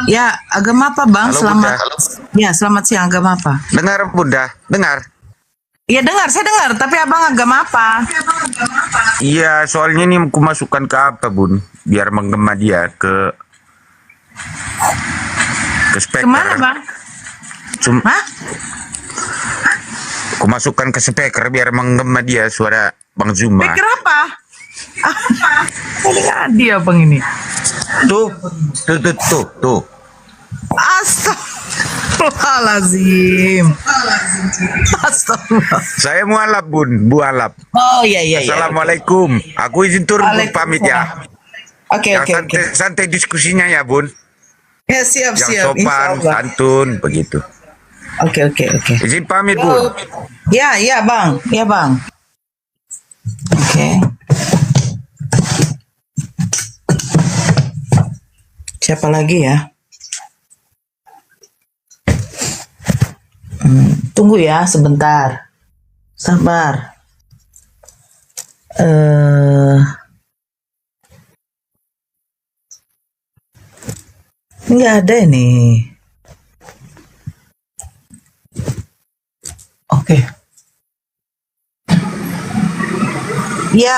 Ya, agama apa Bang? Halo Bunda. Selamat. Ya, selamat siang. Agama apa? Dengar Bunda, dengar. Ya dengar, saya dengar. Tapi Abang agama apa? Iya, soalnya ini aku masukkan ke apa Bun, biar menggema dia ke Kemana speaker. Bang? Cum, Hah? aku masukkan ke speaker biar menggema dia suara Bang Zuma. Pikir apa? Ini nggak dia Bang ini. Tuh. Astagfirullahaladzim. Astagfirullah. Saya mualaf Bun, bualaf. Oh iya. Assalamualaikum. Aku izin turun Bun, pamit ya. Oke. Yang santai diskusinya ya Bun. Ya siap. Yang sopan, Insyaallah. santun, begitu. Oke. Izin pamit Bun. Ya Bang. Oke. Siapa lagi ya? Tunggu ya sebentar. Sabar. Nggak ada nih. Oke. Ya,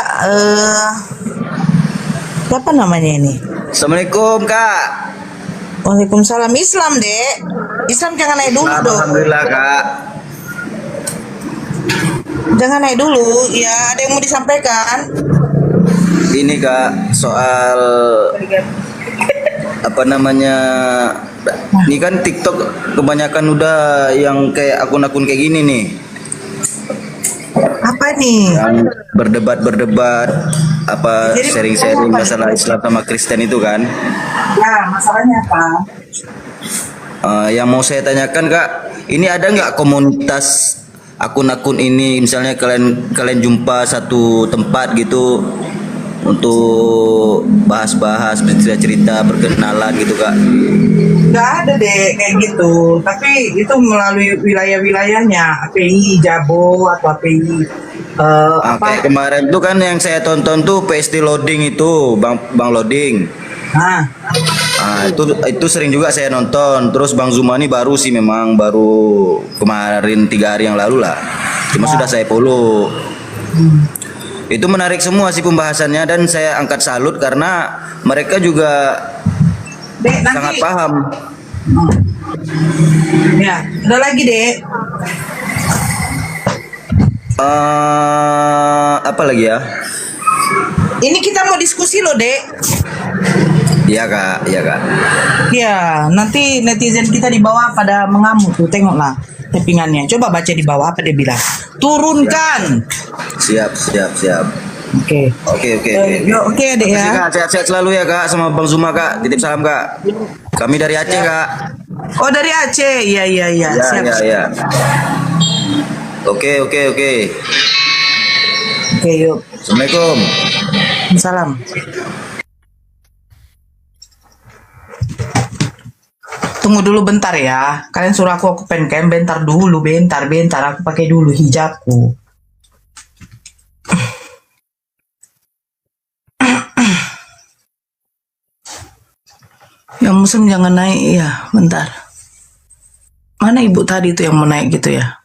siapa namanya ini? Assalamualaikum Kak. Waalaikumsalam. Islam, Dek. Islam jangan naik dulu dong. Alhamdulillah Kak. Jangan naik dulu. Ya, ada yang mau disampaikan. Ini Kak soal apa namanya? Ini kan TikTok kebanyakan udah yang kayak akun-akun kayak gini nih, Apa nih? yang berdebat apa Jadi sharing-sharing apa? masalah Islam sama Kristen itu kan. Ya, masalahnya apa? Yang mau saya tanyakan Kak, ini ada nggak komunitas akun-akun ini, misalnya kalian jumpa satu tempat gitu untuk bahas-bahas cerita-cerita perkenalan gitu Kak. Nggak ada deh kayak gitu. Tapi itu melalui wilayah-wilayahnya. API Jabo atau API Kayak kemarin tuh kan yang saya tonton tuh PST Loading itu Bang Loading. Nah, Itu sering juga saya nonton. Terus Bang Zumani baru sih, memang baru kemarin 3 hari yang lalu lah. Cuma sudah saya follow. Itu menarik semua sih pembahasannya, dan saya angkat salut karena mereka juga Dek, nanti. sangat paham. Ya, ada lagi dek. Apa lagi ya? Ini kita mau diskusi loh dek. Iya Kak. Ya, nanti netizen kita di bawah pada mengamuk tuh, tengoklah tappingannya. Coba baca di bawah apa dia bilang. Turunkan. Siap. Oke. Oke. Oke dek Terima kasih, ya. Kak. Sehat-sehat selalu ya Kak, sama Bang Zuma Kak. Titip salam Kak. Kami dari Aceh Kak. Oh dari Aceh. Iya. Ya. Oke. Oke, yuk. Assalamualaikum. Salam. Tunggu dulu bentar ya. Kalian suruh aku pencam bentar dulu, bentar. Aku pakai dulu hijabku. Yang muslim jangan naik ya, bentar. Mana ibu tadi tuh yang mau naik gitu ya?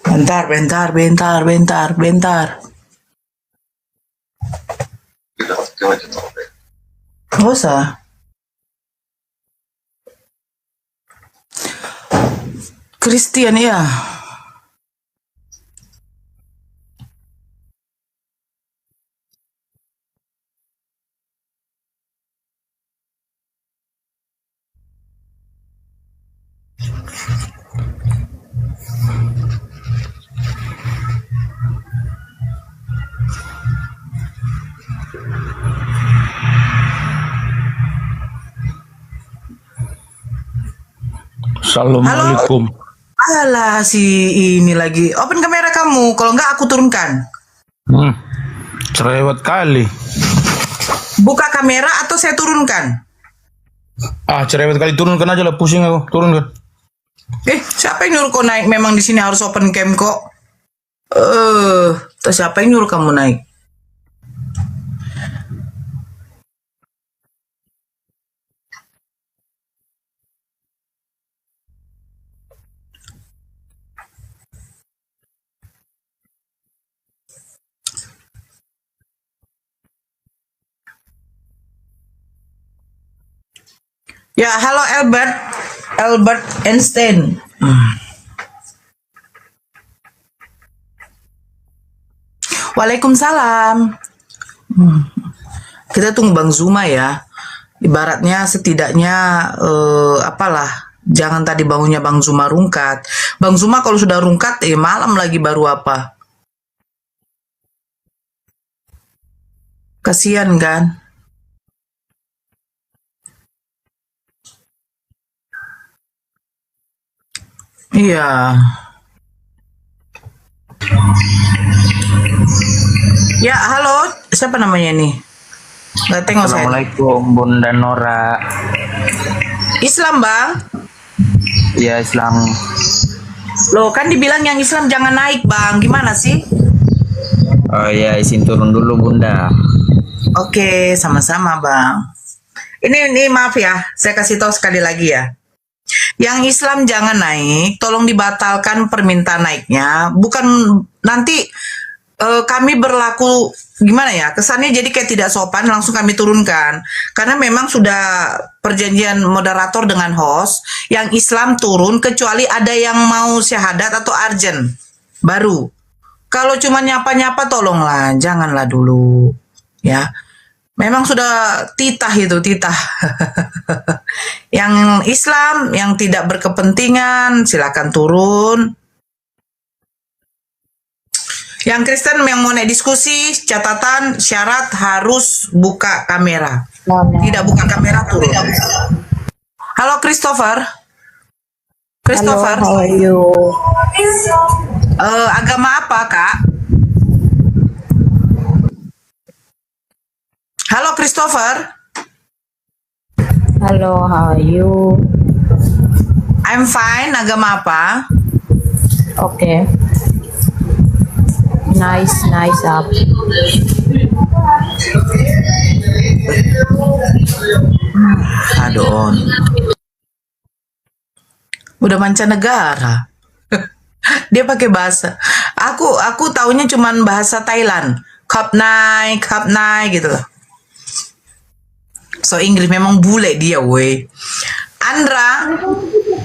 Bentar. Nggak usah. Christian ya. Assalamualaikum. Alah si ini lagi. Open kamera kamu. Kalau nggak aku turunkan. Cerewet kali. Buka kamera atau saya turunkan? Cerewet kali, turunkan aja lah, pusing aku. Siapa yang nyuruh kau naik? Memang di sini harus open cam kok. Terus siapa yang nyuruh kamu naik? Ya, halo Albert. Albert Einstein. Waalaikumsalam. Kita tunggu Bang Zuma ya. Ibaratnya setidaknya apalah, jangan tadi bangunnya Bang Zuma rungkat. Bang Zuma kalau sudah rungkat malam lagi baru apa? Kasian kan? Iya. Ya, halo. Siapa namanya nih? Nggak tengok saya. Assalamualaikum Bunda Nora. Islam, Bang. Ya Islam. Loh, kan dibilang yang Islam jangan naik, Bang. Gimana sih? Oh ya, izin turun dulu Bunda. Oke, sama-sama, Bang. Ini maaf ya, saya kasih tahu sekali lagi ya. Yang Islam jangan naik, tolong dibatalkan permintaan naiknya. Bukan nanti kami berlaku gimana ya, kesannya jadi kayak tidak sopan, langsung kami turunkan. Karena memang sudah perjanjian moderator dengan host, yang Islam turun kecuali ada yang mau syahadat atau arjen. Baru. Kalau cuma nyapa-nyapa tolonglah, janganlah dulu. Ya. Memang sudah titah itu, titah. Yang Islam, yang tidak berkepentingan, silakan turun. Yang Kristen yang mau naik diskusi, catatan, syarat harus buka kamera. Tidak buka kamera, turun. Halo Christopher. Christopher. Hello, how are you? Agama apa, Kak? Halo Christopher. Hello, how are you? I'm fine. Agama apa? Okay. Nice up. Aduh. Udah mancanegara. Dia pakai bahasa. Aku taunya cuman bahasa Thailand. Kap nai gitu loh. So Inggris memang bule dia, weh. Andra.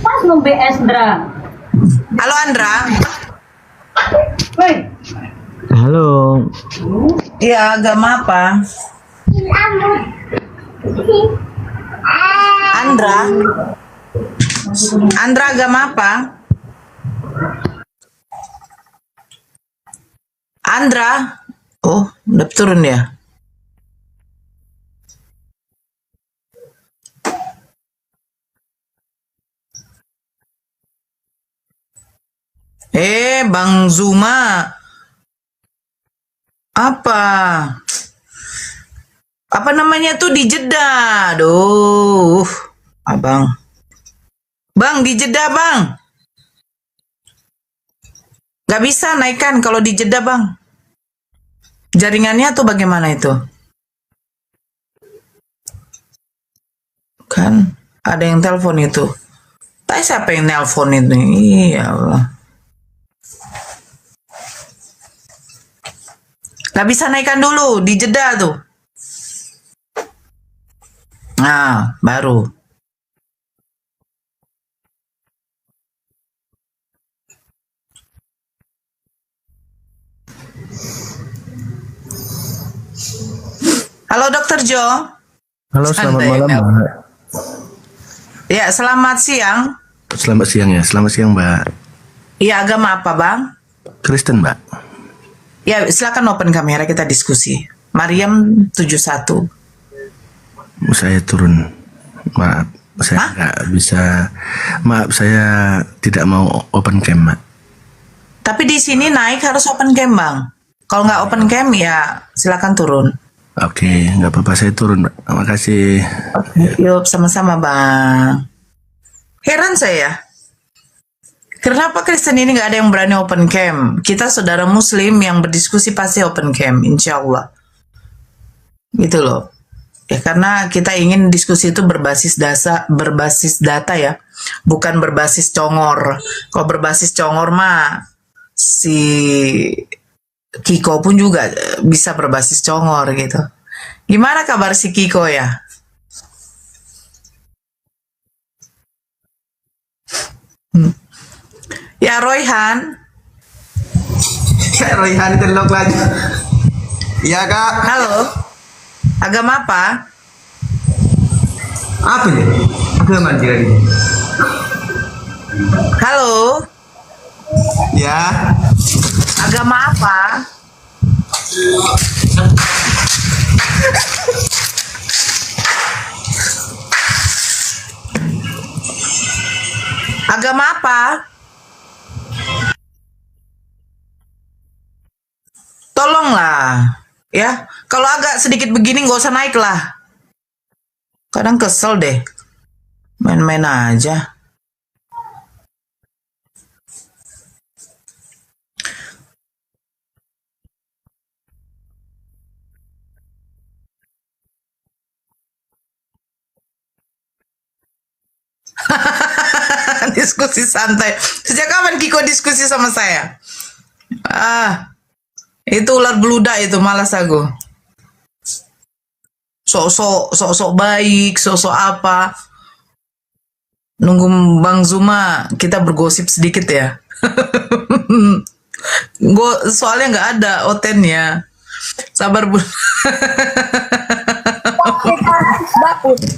Pas no BS Dra. Halo Andra. Halo. Iya, agama apa? Andra. Andra agama apa? Andra. Oh, udah turun ya. Bang Zuma. Apa namanya tuh di Jeddah. Aduh. Abang. Bang, di Jeddah, Bang. Gak bisa naikkan kalau di Jeddah, Bang. Jaringannya tuh bagaimana itu? Kan ada yang telepon itu. Tapi siapa yang nelpon itu? Iya Allah. Gak bisa naikkan dulu di Jeddah tuh. Nah, baru. Halo Dokter Jo. Halo, selamat Santai, malam, Mel. Mbak. Ya, selamat siang. Selamat siang ya, selamat siang, Mbak. Iya, agama apa, Bang? Kristen, Mbak. Ya, silakan open kamera kita diskusi. Mariam 71. Saya turun. Maaf, saya nggak bisa. Maaf, saya tidak mau open cam, Mbak. Tapi di sini naik harus open cam, Bang. Kalau nggak open cam, ya silakan turun. Oke, nggak apa-apa, saya turun, Mbak. Terima kasih. Yuk, sama-sama, Bang. Heran saya. Kenapa Kristen ini nggak ada yang berani open cam? Kita saudara Muslim yang berdiskusi pasti open cam, insya Allah. Gitu loh. Ya karena kita ingin diskusi itu berbasis data ya, bukan berbasis congor. Kalau berbasis congor mah si Kiko pun juga bisa berbasis congor gitu. Gimana kabar si Kiko ya? Ya Royhan. Kayak Royhan telok lagi. Iya kak. Halo. Agama apa? Apa nih? Agama dia ini. Halo. Ya. Agama apa? Agama apa? Tolonglah, ya. Kalau agak sedikit begini nggak usah naik lah. Kadang kesel deh, main-main aja. Diskusi santai. Sejak kapan Kiko diskusi sama saya? Itu ular beludak itu, malas aku. Sok-sok baik, sok-sok apa. Nunggu Bang Zuma kita bergosip sedikit ya. Soalnya nggak ada otennya. Sabar Bu.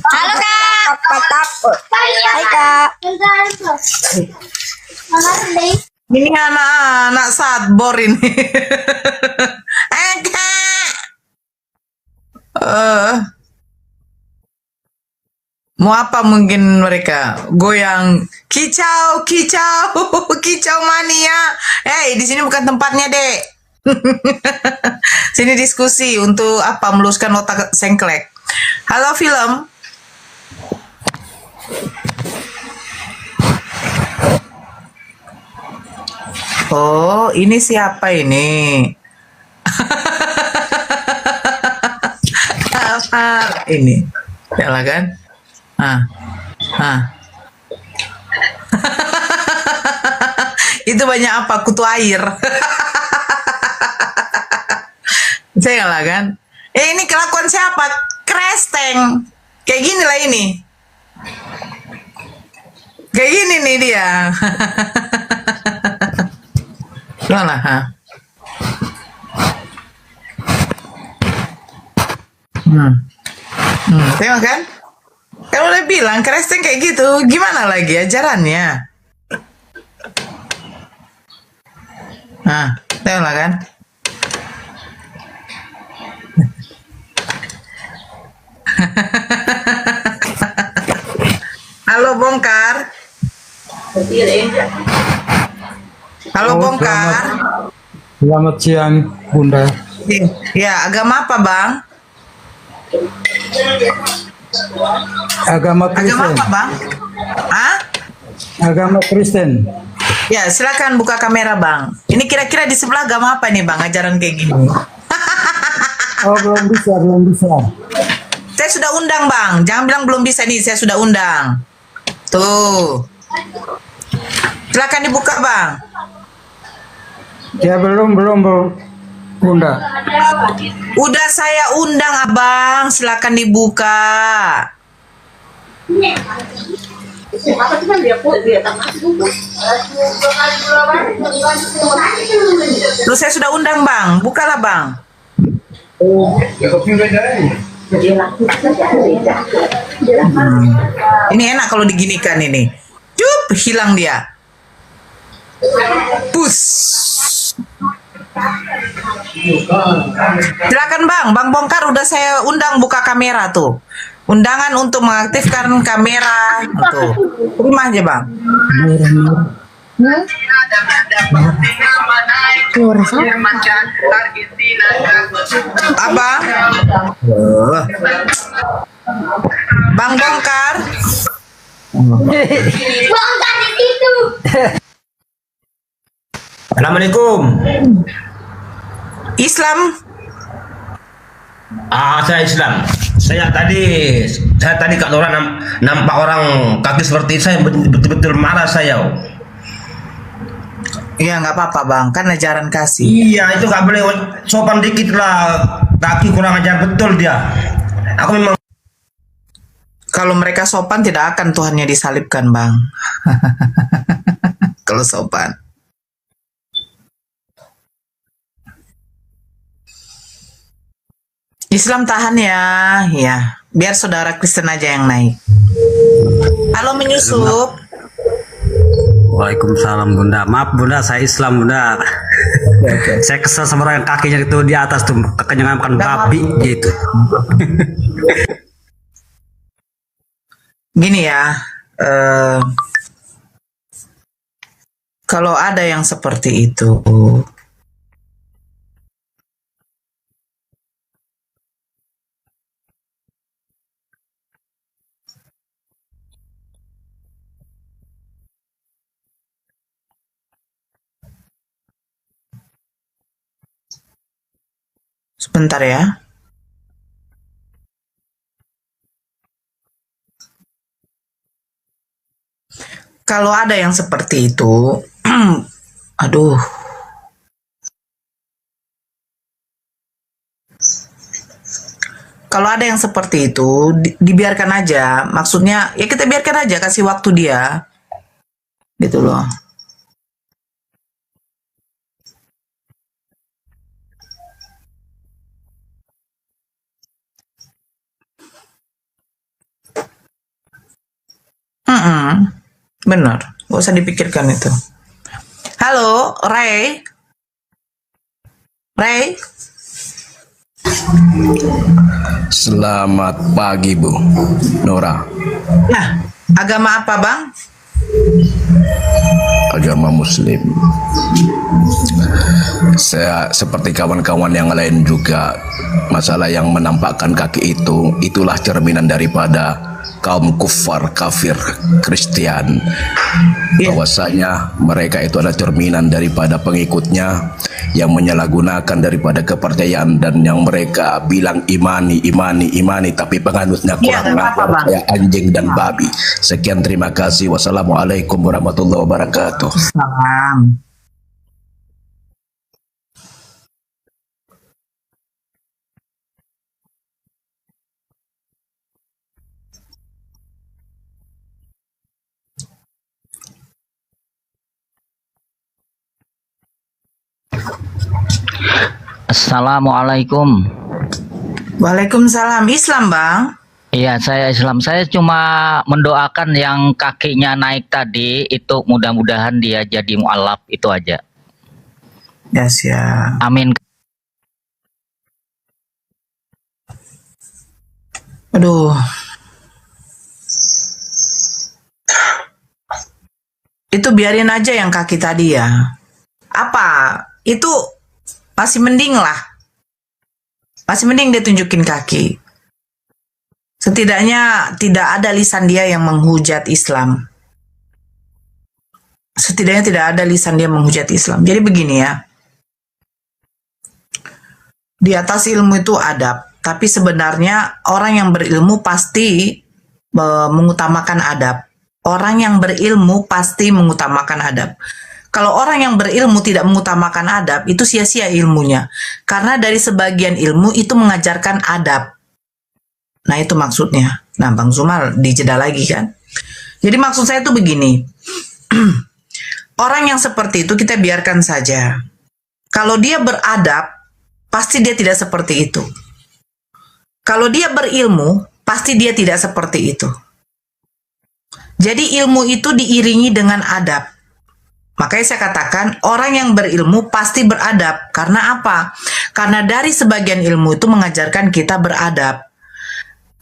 Halo kak. Hai kak. Ini anak-anak sadbor ini. Kak. Mau apa mungkin mereka? Goyang kicau, kicau, kicau mania. Di sini bukan tempatnya, Dek. Sini diskusi untuk apa? Meluskan otak sengklek. Halo film. Oh, ini siapa ini? Apa ini? Yalah kan? Itu banyak apa? Kutu air. Saya lah kan? Ini kelakuan siapa? Kresteng. Kayak gini lah ini. Kayak gini nih dia. Lah, tengok kan? Kalau udah bilang Kristen kayak gitu, gimana lagi ajarannya? Tengoklah kan? Halo Bongkar. Halo Bongkar. Selamat siang Bunda. Ya, agama apa Bang? Agama Kristen. Agama apa Bang? Agama Kristen. Ya, silakan buka kamera Bang. Ini kira-kira di sebelah agama apa nih Bang, ajaran kayak gini? Oh, belum bisa. Saya sudah undang Bang, jangan bilang belum bisa nih, saya sudah undang. Tuh. Silakan dibuka Bang. Ya belum Bunda. Udah saya undang Abang, silakan dibuka. Terus saya sudah undang Bang, bukalah Bang. Ini enak kalau diginikan ini. Cup, hilang dia. Pus. Silakan Bang Bongkar udah saya undang buka kamera tuh. Undangan untuk mengaktifkan kamera tuh. Terima aja Bang. Apa? Bang Bongkar. Bongkar di situ. Assalamualaikum. Islam. Saya Islam. Saya tadi kalau orang nampak orang kaki seperti saya betul-betul marah saya. Iya nggak apa-apa bang, kan ajaran kasih. Iya itu nggak boleh, sopan dikit lah, kaki kurang ajar betul dia. Aku memang. Kalau mereka sopan tidak akan Tuhannya disalibkan bang. Kalau sopan. Islam tahan ya, ya. Biar saudara Kristen aja yang naik. Halo menyusup. Waalaikumsalam Bunda. Maaf Bunda, saya Islam Bunda. Saya kesel sama orang yang kakinya itu di atas tuh kekenyangan makan babi gitu. Gini ya, kalau ada yang seperti itu, sebentar ya. Kalau ada yang seperti itu, aduh. Kalau ada yang seperti itu, dibiarkan aja. Maksudnya, ya kita biarkan aja, kasih waktu dia. Gitu loh. Benar, gak usah dipikirkan itu. Halo, Ray. Ray. Selamat pagi Bu Nora. Nah, agama apa bang? Agama Muslim. Saya seperti kawan-kawan yang lain juga, masalah yang menampakkan kaki itu, itulah cerminan daripada kaum kufar, kafir, Kristen. Bahwasanya mereka itu adalah cerminan daripada pengikutnya yang menyalahgunakan daripada kepercayaan, dan yang mereka bilang imani, tapi penganutnya kurang ngajar kayak anjing dan babi. Sekian, terima kasih. Wassalamualaikum warahmatullahi wabarakatuh. Salam. Assalamualaikum. Waalaikumsalam. Islam bang? Iya saya Islam. Saya cuma mendoakan yang kakinya naik tadi itu mudah-mudahan dia jadi mu'alaf, itu aja. Yes ya. Amin. Aduh. Itu biarin aja yang kaki tadi ya. Apa? Itu masih mending lah. Masih mending dia tunjukin kaki. Setidaknya tidak ada lisan dia yang menghujat Islam. Setidaknya tidak ada lisan dia menghujat Islam. Jadi begini ya. Di atas ilmu itu adab. Tapi sebenarnya orang yang berilmu pasti mengutamakan adab. Orang yang berilmu pasti mengutamakan adab. Kalau orang yang berilmu tidak mengutamakan adab, itu sia-sia ilmunya. Karena dari sebagian ilmu itu mengajarkan adab. Nah itu maksudnya. Nah Bang Zumal dijeda lagi kan. Jadi maksud saya itu begini. Orang yang seperti itu kita biarkan saja. Kalau dia beradab, pasti dia tidak seperti itu. Kalau dia berilmu, pasti dia tidak seperti itu. Jadi ilmu itu diiringi dengan adab. Makanya saya katakan orang yang berilmu pasti beradab. Karena apa? Karena dari sebagian ilmu itu mengajarkan kita beradab.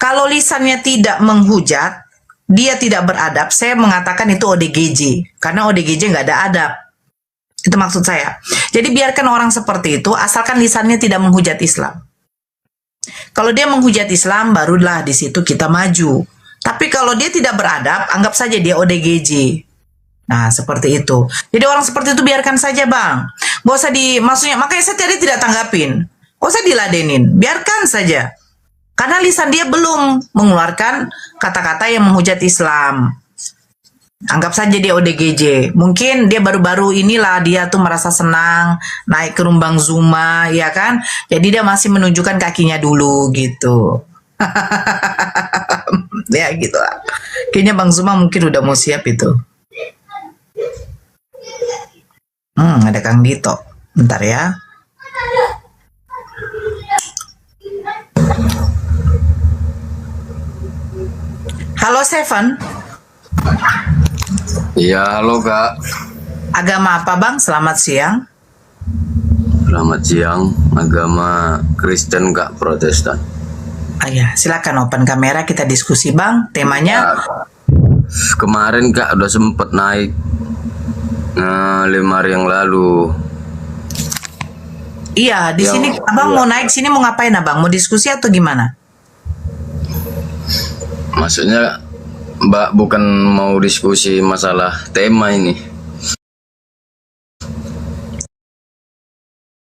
Kalau lisannya tidak menghujat, dia tidak beradab, saya mengatakan itu ODGJ. Karena ODGJ nggak ada adab. Itu maksud saya. Jadi biarkan orang seperti itu, asalkan lisannya tidak menghujat Islam. Kalau dia menghujat Islam, barulah di situ kita maju. Tapi kalau dia tidak beradab, anggap saja dia ODGJ. Nah, seperti itu. Jadi orang seperti itu biarkan saja, Bang. Gak usah maksudnya, makanya saya tadi tidak tanggapin. Gak usah diladenin, biarkan saja. Karena lisan dia belum mengeluarkan kata-kata yang menghujat Islam. Anggap saja dia ODGJ. Mungkin dia baru-baru inilah dia tuh merasa senang naik ke Rumbang Zuma, ya kan? Jadi dia masih menunjukkan kakinya dulu gitu. Ya gitu lah. Kayaknya Bang Zuma mungkin udah mau siap itu. Ada Kang Dito. Bentar ya. Halo Seven. Iya, halo Kak. Agama apa Bang? Selamat siang. Selamat siang. Agama Kristen Kak, Protestan. Ya, silakan open kamera kita diskusi Bang. Temanya kemarin Kak udah sempet naik 5 hari yang lalu. Iya, di sini Abang mau naik sini mau ngapain Abang? Mau diskusi atau gimana? Maksudnya Mbak bukan mau diskusi masalah tema ini.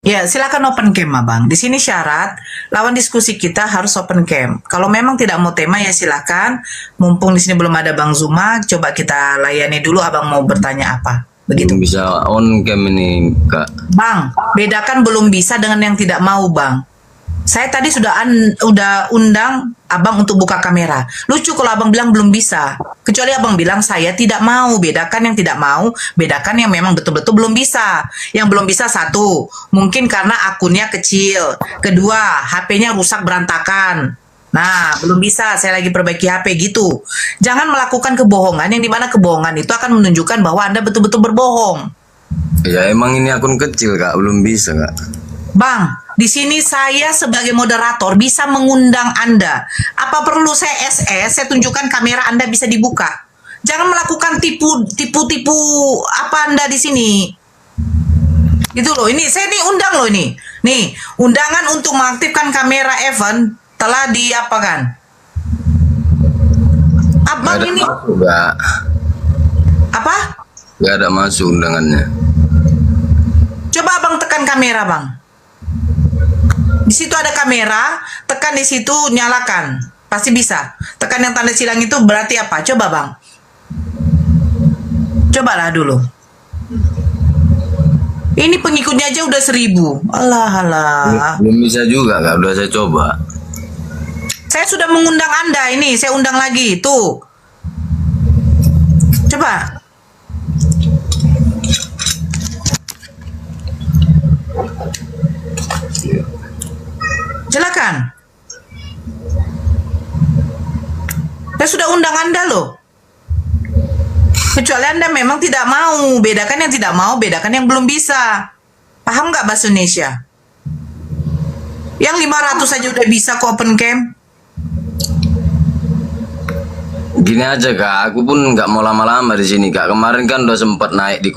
Ya, silakan open cam Abang. Di sini syarat lawan diskusi kita harus open cam. Kalau memang tidak mau tema ya silakan. Mumpung di sini belum ada Bang Zuma, coba kita layani dulu Abang mau bertanya apa. Begitu. Belum bisa on cam ini Kak. Bang, bedakan belum bisa dengan yang tidak mau Bang. Saya tadi sudah undang Abang untuk buka kamera. Lucu kalau Abang bilang belum bisa. Kecuali Abang bilang saya tidak mau. Bedakan yang tidak mau, bedakan yang memang betul-betul belum bisa. Yang belum bisa satu, mungkin karena akunnya kecil. Kedua, HP-nya rusak berantakan. Nah, belum bisa, saya lagi perbaiki HP gitu. Jangan melakukan kebohongan yang dimana kebohongan itu akan menunjukkan bahwa Anda betul-betul berbohong. Ya emang ini akun kecil Kak, belum bisa Kak. Bang, di sini saya sebagai moderator bisa mengundang Anda. Apa perlu saya SS, saya tunjukkan kamera Anda bisa dibuka. Jangan melakukan tipu-tipu apa Anda di sini. Gitu loh, ini saya nih undang loh ini. Nih, undangan untuk mengaktifkan kamera Evan telah diapakan? Abang Gak ada ini masuk, Kak. apa? Gak ada masuk undangannya. Coba Abang tekan kamera, Bang. Di situ ada kamera, tekan di situ, nyalakan. Pasti bisa. Tekan yang tanda silang itu berarti apa? Coba, Bang. Cobalah dulu. Ini pengikutnya aja udah 1000. Alah. Belum bisa juga Kak, udah saya coba. Saya sudah mengundang Anda ini, saya undang lagi. Tuh. Coba. Silakan. Saya sudah undang Anda loh. Kecuali Anda memang tidak mau. Bedakan yang tidak mau, bedakan yang belum bisa. Paham nggak bahasa Indonesia? Yang 500 aja udah bisa kok open cam. Gini aja Kak, aku pun nggak mau lama-lama di sini Kak. Kemarin kan udah sempat naik di.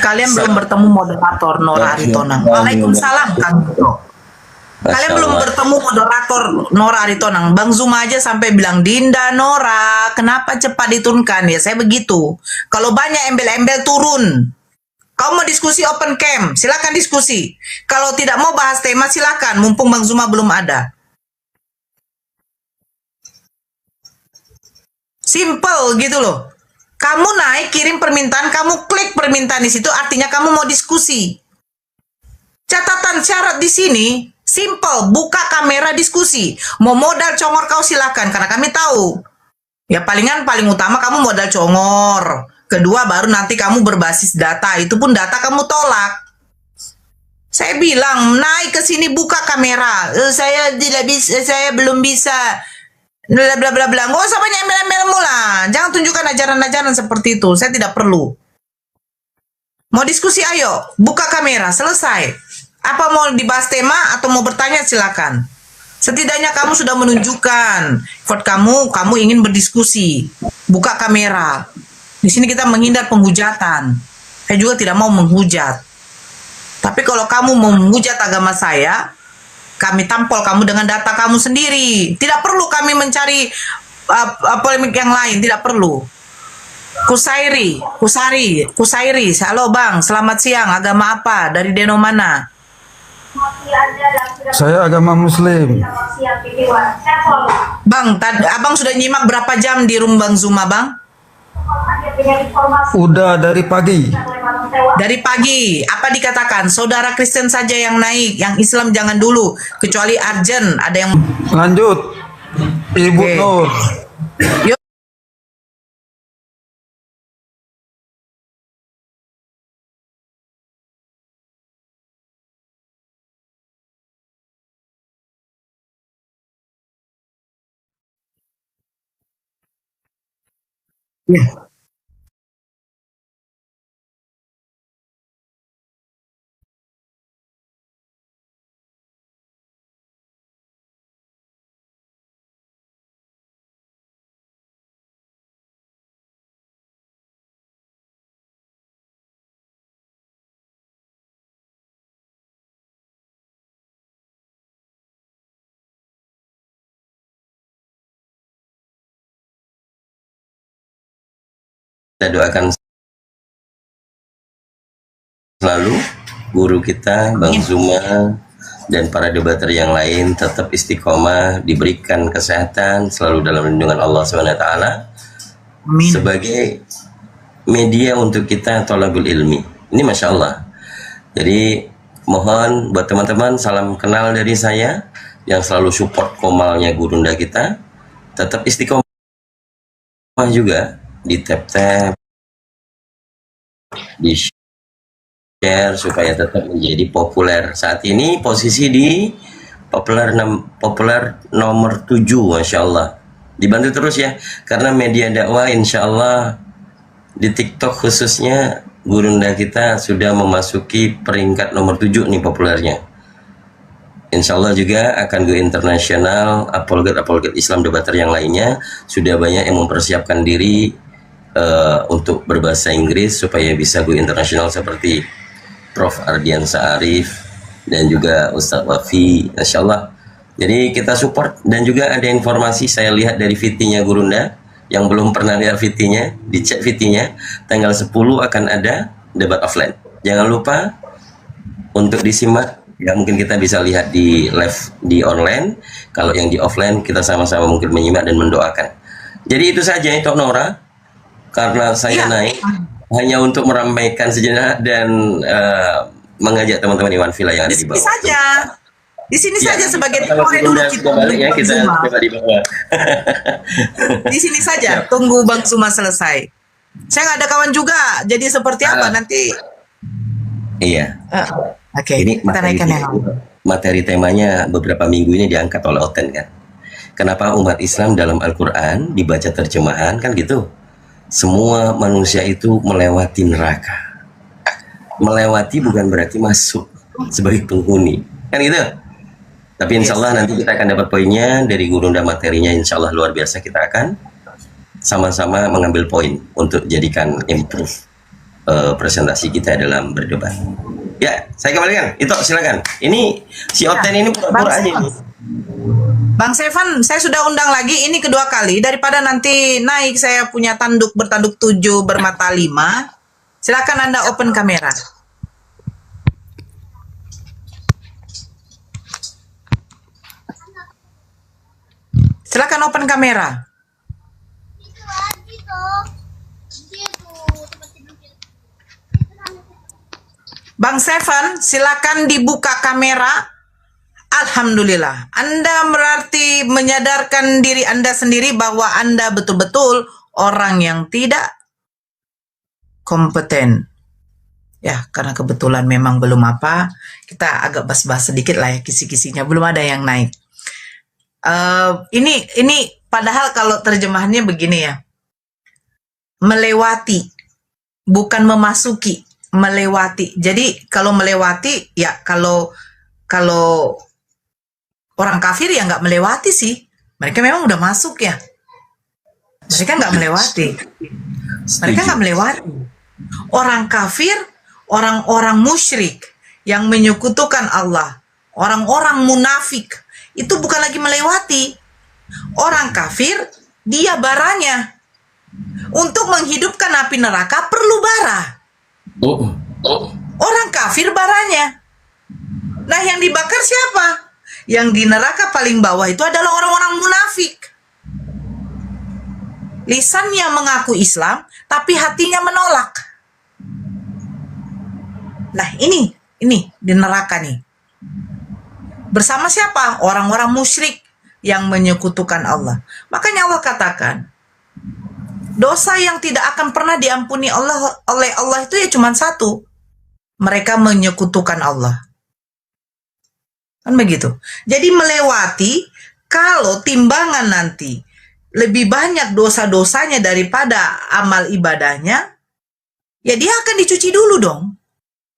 Kalian belum bertemu moderator Nora Aritonang. Waalaikumsalam Kang Bro. Kalian belum bertemu moderator Nora Aritonang. Bang Zuma aja sampai bilang, Dinda Nora, kenapa cepat diturunkan? Ya saya begitu. Kalau banyak embel-embel turun. Kau mau diskusi open cam, silakan diskusi. Kalau tidak mau bahas tema silakan. Mumpung Bang Zuma belum ada. Simple gitu loh. Kamu naik, kirim permintaan, kamu klik permintaan di situ, artinya kamu mau diskusi. Catatan syarat di sini, simple, buka kamera diskusi. Mau modal congor kau silakan, karena kami tahu. Ya paling utama kamu modal congor. Kedua baru nanti kamu berbasis data, itu pun data kamu tolak. Saya bilang, naik ke sini buka kamera. Saya tidak bisa, saya belum bisa. Bla bla bla bla. Nggak usah banyak embel-embel mula. Jangan tunjukkan ajaran-ajaran seperti itu. Saya tidak perlu. Mau diskusi ayo, buka kamera, selesai. Apa mau dibahas tema atau mau bertanya silakan. Setidaknya kamu sudah menunjukkan effort kamu ingin berdiskusi. Buka kamera. Di sini kita menghindar penghujatan. Saya juga tidak mau menghujat. Tapi kalau kamu mau menghujat agama saya, kami tampol kamu dengan data kamu sendiri. Tidak perlu kami mencari polemik yang lain, tidak perlu. Kusairi. Halo Bang, selamat siang. Agama apa? Dari Deno mana? Saya agama Muslim. Bang, abang sudah nyimak berapa jam di room Bang Zuma, Bang? Udah dari pagi. Dari pagi. Apa dikatakan? Saudara Kristen saja yang naik, yang Islam jangan dulu. Kecuali Arjen, ada yang... Lanjut. Ibu Nur. Yuk. Ya. Kita doakan selalu guru kita Bang Zuma dan para debater yang lain tetap istiqomah, diberikan kesehatan, selalu dalam lindungan Allah SWT sebagai media untuk kita thalabul ilmi. Ini Masya Allah. Jadi mohon buat teman-teman, salam kenal dari saya yang selalu support komalnya gurunda kita, tetap istiqomah juga, di tap-tap, di share supaya tetap menjadi populer. Saat ini posisi di populer nomor 7, Masya Allah. Dibantu terus ya, karena media dakwah Insya Allah di TikTok khususnya gurunda kita sudah memasuki peringkat nomor 7 nih populernya. Insya Allah juga akan go internasional, apologet Islam debater yang lainnya sudah banyak yang mempersiapkan diri untuk berbahasa Inggris supaya bisa go internasional seperti Prof. Ardiansa Arif dan juga Ustadz Wafi, Masya Allah. Jadi kita support, dan juga ada informasi saya lihat dari VT-nya Gurunda yang belum pernah lihat VT-nya, dicek VT-nya, tanggal 10 akan ada debat offline. Jangan lupa untuk disimak, ya mungkin kita bisa lihat di live di online, kalau yang di offline kita sama-sama mungkin menyimak dan mendoakan. Jadi itu saja itu Nora, karena saya naik hanya untuk meramaikan sejenak dan mengajak teman-teman Iwan Villa yang ada di bawah. Di sini saja sebagai temporer dulu kita balik ya, kita coba di bawah. Di sini saja tunggu Bang Zuma selesai. Saya nggak ada kawan juga, jadi seperti apa nanti? Iya. Oke, ini kita naikkan yang materi temanya beberapa minggu ini diangkat oleh Oten kan. Kenapa umat Islam dalam Al-Quran dibaca terjemahan kan gitu? Semua manusia itu melewati neraka. Melewati bukan berarti masuk sebagai penghuni, kan gitu. Tapi insya Allah nanti kita akan dapat poinnya dari Gurunda, materinya insya Allah luar biasa. Kita akan sama-sama mengambil poin untuk jadikan improve presentasi kita dalam berdebat. Ya, saya kembalikan. Itu silakan. Ini si Oten ini pura-pura aja nih. Bang Sevan, saya sudah undang lagi, ini kedua kali, daripada nanti naik saya punya bertanduk 7 bermata 5. Silakan Anda open kamera. Silakan open kamera. Bang Sevan, silakan dibuka kamera. Alhamdulillah, Anda berarti menyadarkan diri Anda sendiri bahwa Anda betul-betul orang yang tidak kompeten. Ya, karena kebetulan memang belum apa, kita agak bahas-bahas sedikit lah ya, kisi-kisinya, belum ada yang naik. Ini padahal kalau terjemahannya begini ya, melewati, bukan memasuki, melewati. Jadi kalau melewati, ya kalau orang kafir ya nggak melewati sih. Mereka memang udah masuk ya. Mereka nggak melewati. Mereka nggak melewati. Orang kafir, orang-orang musyrik yang menyekutukan Allah, orang-orang munafik, itu bukan lagi melewati. Orang kafir Dia baranya. Untuk menghidupkan api neraka perlu bara. Orang kafir baranya. Nah, yang dibakar siapa? Yang di neraka paling bawah itu adalah orang-orang munafik. Lisannya mengaku Islam, tapi hatinya menolak. Nah, ini di neraka nih. Bersama siapa? Orang-orang musyrik yang menyekutukan Allah. Makanya Allah katakan, dosa yang tidak akan pernah diampuni oleh Allah itu ya cuma satu. Mereka menyekutukan Allah. Kan begitu. Jadi melewati, kalau timbangan nanti lebih banyak dosa-dosanya daripada amal ibadahnya, ya dia akan dicuci dulu dong.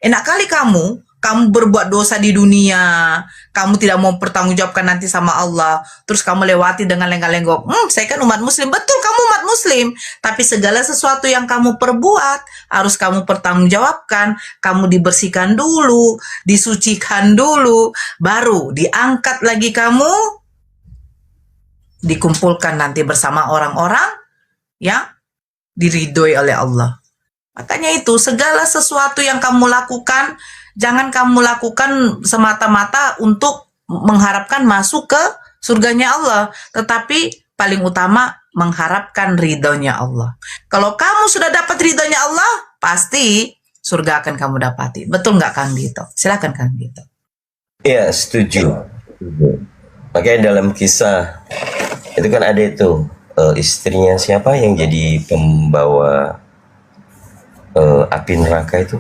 Enak kali kamu berbuat dosa di dunia, kamu tidak mau bertanggungjawabkan nanti sama Allah, terus kamu lewati dengan lenggak-lenggok, saya kan umat muslim. Betul, kamu umat muslim, tapi segala sesuatu yang kamu perbuat harus kamu pertanggungjawabkan. Kamu dibersihkan dulu, disucikan dulu, baru diangkat lagi kamu, dikumpulkan nanti bersama orang-orang yang diridhoi oleh Allah. Makanya itu, segala sesuatu yang kamu lakukan, jangan kamu lakukan semata-mata untuk mengharapkan masuk ke surganya Allah, tetapi paling utama mengharapkan ridhonya Allah. Kalau kamu sudah dapat ridhonya Allah, pasti surga akan kamu dapati. Betul nggak Kang Dito? Silakan Kang Dito. Iya, setuju. Makanya dalam kisah itu kan ada itu istrinya siapa yang jadi pembawa api neraka itu,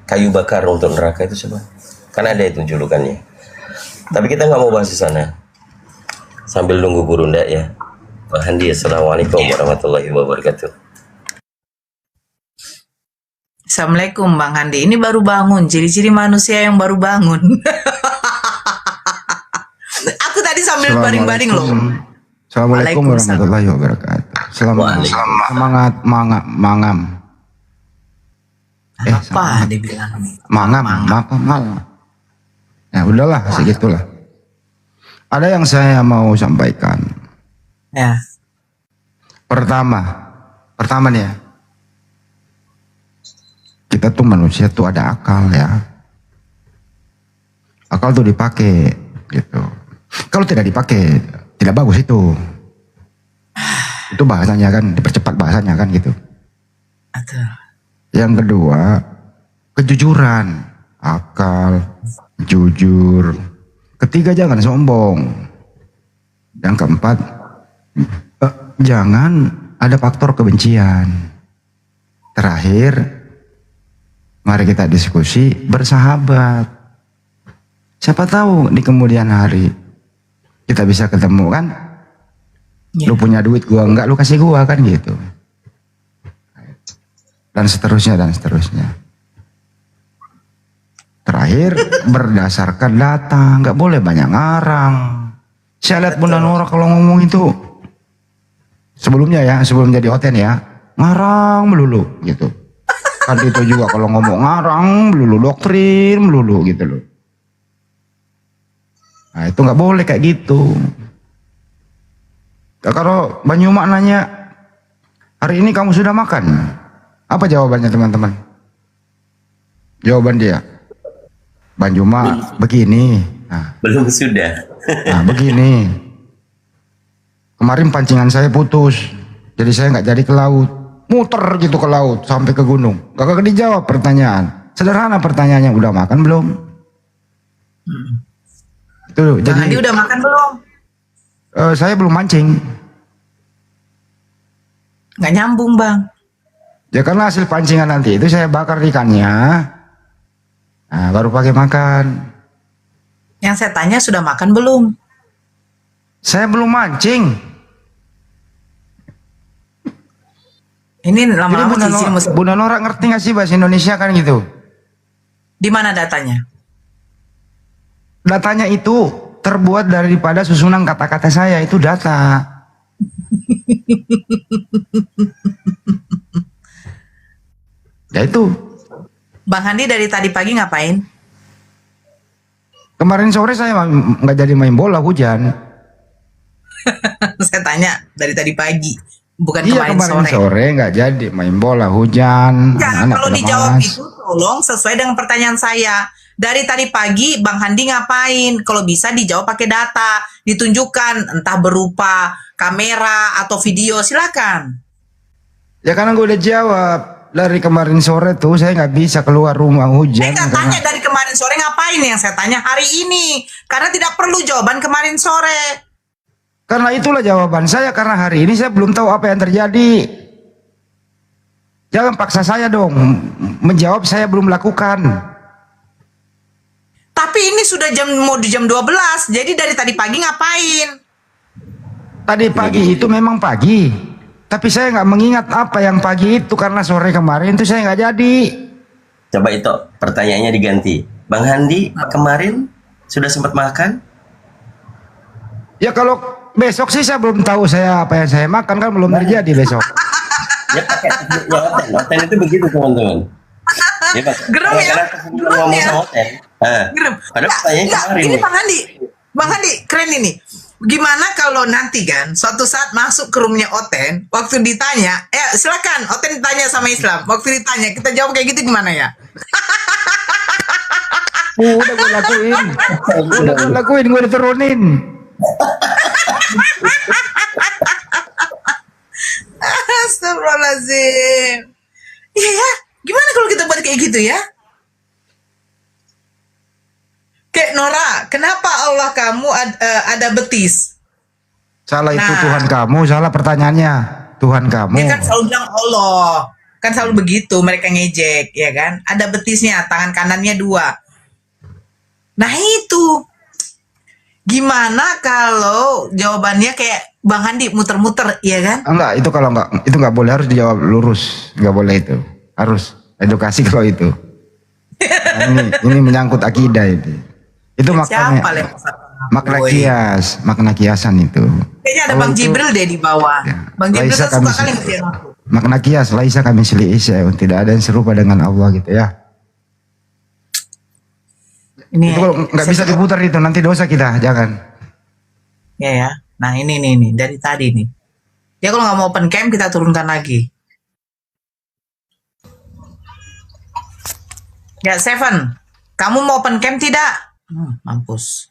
kayu bakar untuk neraka itu semua. Kan ada itu julukannya. Tapi kita nggak mau bahas di sana. Sambil nunggu Burunda ya. Pak Handi, assalamualaikum warahmatullahi wabarakatuh. Assalamualaikum Bang Handi. Ini baru bangun. Ciri-ciri manusia yang baru bangun. Aku tadi sambil baring-baring loh. Assalamualaikum warahmatullahi wabarakatuh. Semangat mangam. Apa dibilang nih? Mangam. Ya udahlah, segitulah. Ada yang saya mau sampaikan. Ya. Pertama nih ya. Kita tuh manusia tuh ada akal ya. Akal tuh dipakai gitu. Kalau tidak dipakai, tidak bagus itu. Itu bahasanya kan, dipercepat bahasanya kan gitu. Yang kedua, kejujuran, akal, jujur. Ketiga, jangan sombong. Yang keempat, jangan ada faktor kebencian. Terakhir, mari kita diskusi bersahabat. Siapa tahu di kemudian hari kita bisa ketemu kan? Lu punya duit, gua enggak, lu kasih gua kan gitu. Dan seterusnya. Terakhir, berdasarkan data, nggak boleh banyak ngarang. Saya lihat Bunda Nora kalau ngomong itu, sebelum jadi hoten ya, ngarang melulu gitu. Kan itu juga kalau ngomong ngarang melulu, doktrin melulu gitu loh. Nah itu nggak boleh kayak gitu. Kalau Banyumak nanya, hari ini kamu sudah makan? Apa jawabannya teman-teman? Jawaban dia, Banyumak begini. Nah, belum sudah. Nah begini. Kemarin pancingan saya putus, jadi saya nggak jadi ke laut. Muter gitu ke laut sampai ke gunung. Gak dijawab pertanyaan. Sederhana pertanyaannya, udah makan belum? Itu jadi. Jadi udah makan belum? Saya belum mancing. Nggak nyambung Bang. Ya karena hasil pancingan nanti itu saya bakar ikannya, nah, baru pakai makan. Yang saya tanya sudah makan belum? Saya belum mancing. Ini lama-lama cicing musuh. Bunda Nora ngerti nggak sih bahasa Indonesia kan gitu? Di mana datanya? Datanya itu terbuat daripada susunan kata-kata saya, itu data. Ya itu. Bang Handi dari tadi pagi ngapain? Kemarin sore saya nggak jadi main bola, hujan. Saya tanya dari tadi pagi, bukan Iya kemarin kemarin sore. sore nggak jadi main bola hujan, Ya, anak-anak kalau pada dijawab malas. itu tolong sesuai dengan pertanyaan saya. Dari tadi pagi Bang Handi ngapain? Kalau bisa dijawab pakai data, ditunjukkan entah berupa kamera atau video, silakan. Ya karena gue udah jawab dari kemarin sore tuh saya nggak bisa keluar rumah hujan. Saya nggak tanya dari kemarin sore ngapain, yang saya tanya hari ini. Karena tidak perlu jawaban kemarin sore. Karena itulah jawaban saya, karena hari ini saya belum tahu apa yang terjadi. Jangan paksa saya dong, menjawab saya belum lakukan. Tapi ini sudah mau di jam 12, jadi dari tadi pagi ngapain? Tadi pagi itu memang pagi, tapi saya nggak mengingat apa yang pagi itu karena sore kemarin itu saya nggak jadi. Coba itu pertanyaannya diganti. Bang Handi kemarin sudah sempat makan? Ya kalau besok sih saya belum tahu saya apa yang saya makan, kan belum terjadi besok. Ya pakai tekniknya Oten. Oten itu begitu teman-teman. Ya, Pak. Gerem ya? Kalau ngomong sama Oten. Gerem. Padahal pertanyaannya kemarin Ini nih. Bang Handi, keren ini. Gimana kalau nanti kan suatu saat masuk ke roomnya Oten, waktu ditanya, silakan Oten ditanya sama Islam. Waktu ditanya, kita jawab kayak gitu gimana ya? Udah gue lakuin, gue udah turunin. Astagfirullahaladzim. Iya ya, gimana kalau kita buat kayak gitu ya? Kayak Nora, kenapa Allah kamu ada betis? Salah itu Nah. Tuhan kamu, salah pertanyaannya. Tuhan kamu. Dia kan selalu bilang Allah. Kan selalu begitu, mereka ngejek, ya kan? Ada betisnya, tangan kanannya 2. Nah itu. Gimana kalau jawabannya kayak Bang Handi muter-muter, ya kan? Enggak, itu kalau enggak, itu enggak boleh, harus dijawab lurus. Enggak boleh itu. Harus edukasi kalau itu. Nah, ini menyangkut akidah itu. Itu maknanya. Siapa Makna kiasan itu. Kayaknya ada Kalau Bang itu- Jibril deh di bawah. Bang Jibril Laisa kan suka kami- kali ngerjain aku. Makna kias, laisa kami Isya, tidak ada yang serupa dengan Allah gitu ya. Ini Itu kalau nggak bisa diputar itu nanti dosa kita, jangan. ya. Nah ini nih dari tadi nih. Dia kalau nggak mau open cam kita turunkan lagi. Ya Seven, kamu mau open cam tidak? Mampus.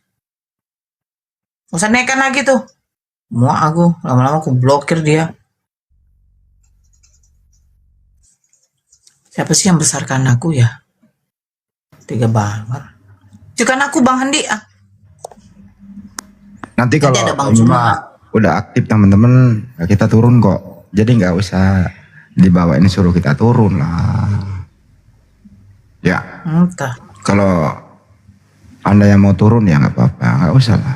Usah naikkan lagi tuh. Mau aku lama-lama aku blokir dia. Siapa sih yang besarkan aku ya? Tega banget. Bukan aku Bang Handi. Nanti kalau ada Bang ini Zuma. mah udah aktif teman-teman, ya kita turun kok. Jadi nggak usah dibawa ini suruh kita turun lah. Ya, Entah. kalau Anda yang mau turun ya nggak apa-apa, nggak usah lah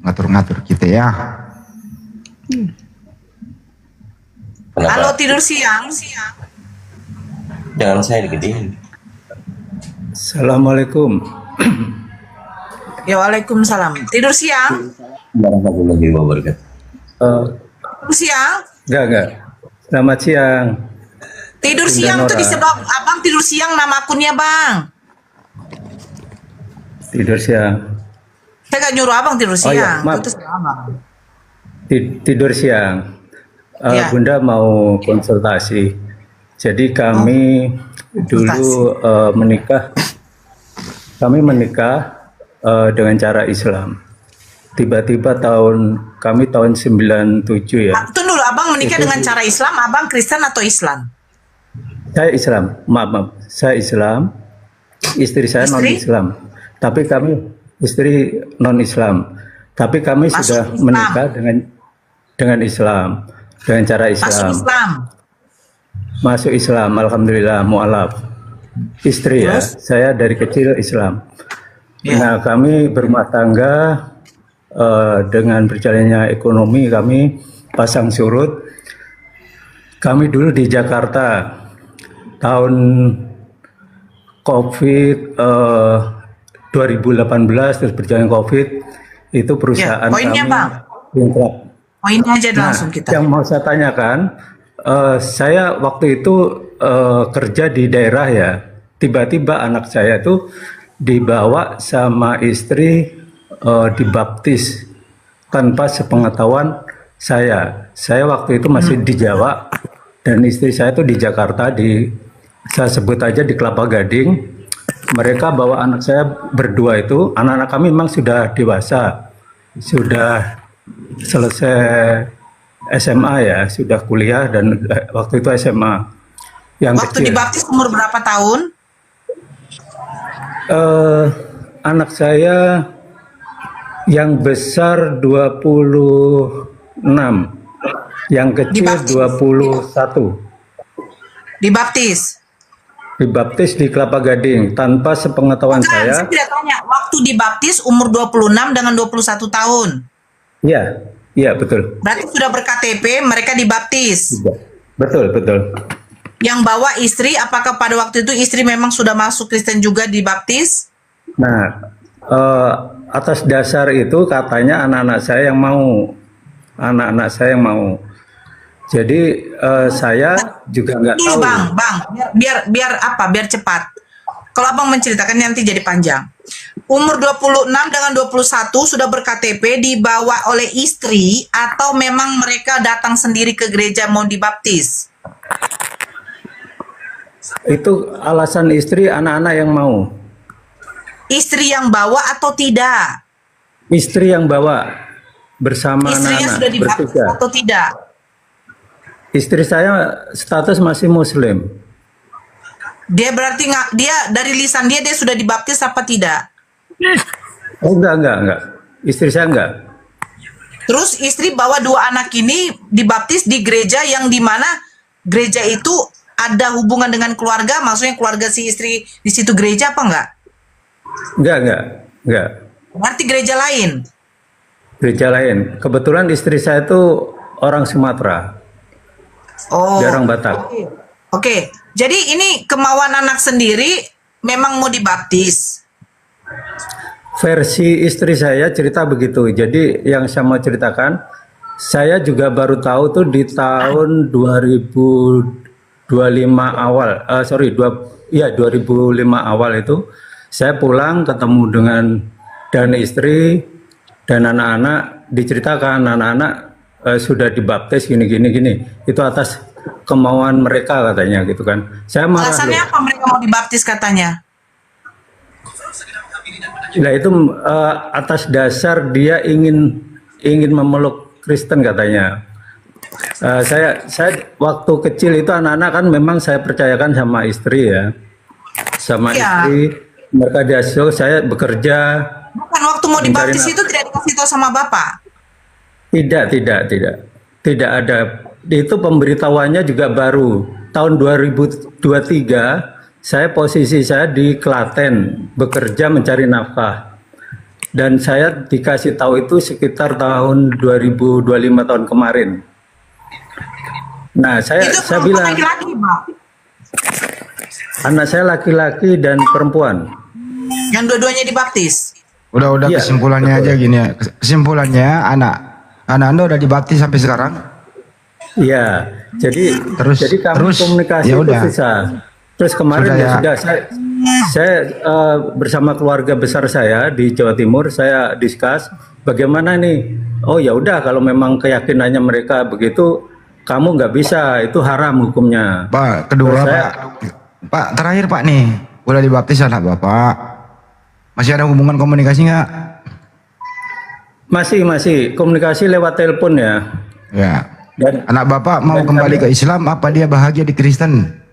ngatur-ngatur kita ya. Halo tidur siang. Jangan saya digedein. Assalamualaikum. Ya Waalaikumsalam. Tidur siang? Warahmatullahi wabarakatuh. Tidur siang? Enggak. Selamat siang. Tidur Bunda siang tuh Nora. disebab abang tidur siang nama akunnya bang. Tidur siang. Saya gak nyuruh abang tidur Oh iya, siang. maaf. Itu terserah abang. Tidur siang. Ya. Bunda mau konsultasi. Jadi kami dulu menikah. Kami menikah dengan cara Islam. Tiba-tiba kami tahun 97 ya. Tunggu dulu, abang menikah Itu dengan sih. cara Islam, abang Kristen atau Islam? Saya Islam, maaf. Saya Islam, istri saya Istri? non-Islam. Tapi kami istri non-Islam. Tapi kami Masuk sudah Islam. menikah dengan Islam, dengan cara Masuk Islam. Islam. Masuk Islam, alhamdulillah, mu'alaf. Istri ya, Terus? saya dari kecil Islam. Ya. Nah, kami berumah tangga dengan berjalannya ekonomi, kami pasang surut. Kami dulu di Jakarta tahun COVID 2018 terus berjalan COVID itu perusahaan poinnya, kami Bang. bangkrut. Poinnya aja langsung kita. Yang mau saya tanyakan, saya waktu itu kerja di daerah ya, tiba-tiba anak saya tuh dibawa sama istri dibaptis tanpa sepengetahuan saya. Saya waktu itu masih di Jawa dan istri saya itu di Jakarta, saya sebut aja di Kelapa Gading. Mereka bawa anak saya berdua itu, anak-anak kami memang sudah dewasa, sudah selesai SMA ya, sudah kuliah dan waktu itu SMA. Yang Waktu kecil. dibaptis umur berapa tahun? Anak saya yang besar 26, yang kecil 21. Dibaptis. Dibaptis di Kelapa Gading tanpa sepengetahuan Bukan, saya. saya tidak tanya. Waktu dibaptis umur 26 dengan 21 tahun. Iya, iya betul. Berarti sudah berKTP, mereka dibaptis. Betul, betul. Yang bawa istri, apakah pada waktu itu istri memang sudah masuk Kristen juga dibaptis? Nah, atas dasar itu katanya anak-anak saya yang mau. Anak-anak saya yang mau. Jadi saya juga nggak Dulu tahu. bang, biar cepat. Kalau abang menceritakan nanti jadi panjang. Umur 26 dengan 21 sudah berKTP, dibawa oleh istri atau memang mereka datang sendiri ke gereja mau dibaptis? Itu alasan istri, anak-anak yang mau. Istri yang bawa atau tidak? Istri yang bawa bersama Istrinya anak-anak sudah dibaptis bertiga. atau tidak? Istri saya status masih Muslim. Dia berarti nggak, dia dari lisan dia sudah dibaptis apa tidak? Oh enggak. Istri saya enggak. Terus istri bawa dua anak ini dibaptis di gereja yang dimana gereja itu ada hubungan dengan keluarga, maksudnya keluarga si istri di situ gereja apa enggak? Enggak. Berarti gereja lain. Gereja lain. Kebetulan istri saya itu orang Sumatera. Oh. Dia orang Batak. Oke. Jadi ini kemauan anak sendiri memang mau dibaptis. Versi istri saya cerita begitu. Jadi yang saya mau ceritakan, saya juga baru tahu tuh di tahun 2025 awal. 2005 awal itu saya pulang ketemu dan istri dan anak-anak, diceritakan anak-anak sudah dibaptis gini. Itu atas kemauan mereka katanya gitu kan. Saya marah. Alasannya apa mereka mau dibaptis katanya? Nah itu atas dasar dia ingin memeluk Kristen katanya. Saya waktu kecil itu anak-anak kan memang saya percayakan sama istri ya, sama istri. Mereka diasuh, saya bekerja. Bukan waktu mau dibaptis itu tidak dikasih tahu sama bapak? Tidak ada. Itu pemberitahuannya juga baru tahun 2023. Posisi saya di Klaten bekerja mencari nafkah, dan saya dikasih tahu itu sekitar tahun 2025 tahun kemarin. Nah saya bilang laki-laki, Pak? Anak saya laki-laki dan perempuan. Yang dua-duanya dibaptis? Udah Iya, kesimpulannya betul. aja gini ya. Kesimpulannya anak Anda udah dibaptis sampai sekarang? Iya. Jadi kami komunikasi ya itu udah. susah. Terus kemarin Sudah saya bersama keluarga besar saya di Jawa Timur, saya diskus bagaimana nih. Oh ya udah, kalau memang keyakinannya mereka begitu, kamu nggak bisa, itu haram hukumnya. Pak, kedua Pak, terakhir Pak nih, udah dibaptis anak Bapak. Masih ada hubungan komunikasi nggak? Masih komunikasi lewat telepon ya. Ya. Dan anak Bapak mau kembali ke Islam apa dia bahagia di Kristen?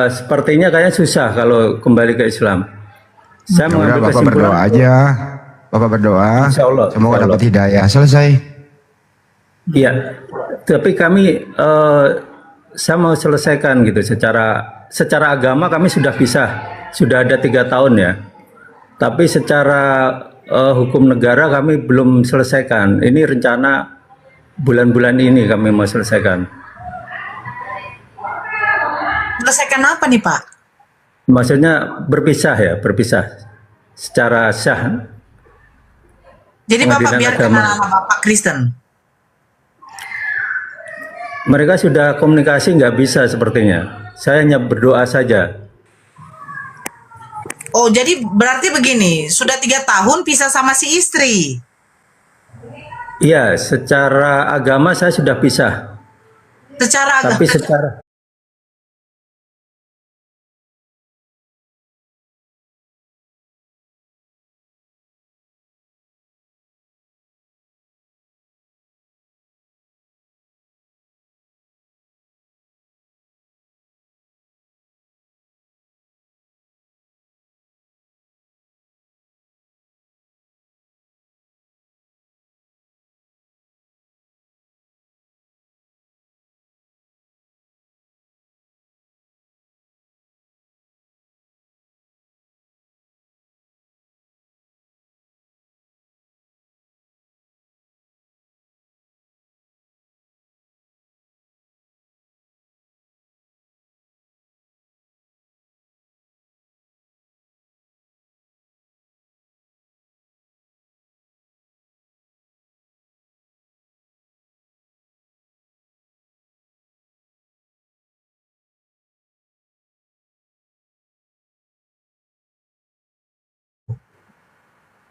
Sepertinya kayaknya susah kalau kembali ke Islam. Saya mengambil Bapak kesimpulan. berdoa aja. Bapak berdoa. Insya Allah, Semoga insya Allah. dapat hidayah. Selesai. Iya, tapi kami saya mau selesaikan gitu secara agama kami sudah pisah, sudah ada 3 tahun ya. Tapi secara hukum negara kami belum selesaikan. Ini rencana bulan-bulan ini kami mau selesaikan. Selesaikan apa nih Pak? Maksudnya berpisah secara sah. Jadi Bapak Pengadilan biarkan agama. anak Bapak Kristen? Mereka sudah komunikasi nggak bisa sepertinya. Saya hanya berdoa saja. Oh jadi berarti begini, sudah 3 tahun pisah sama si istri? Iya, secara agama saya sudah pisah. Secara agama. Tapi secara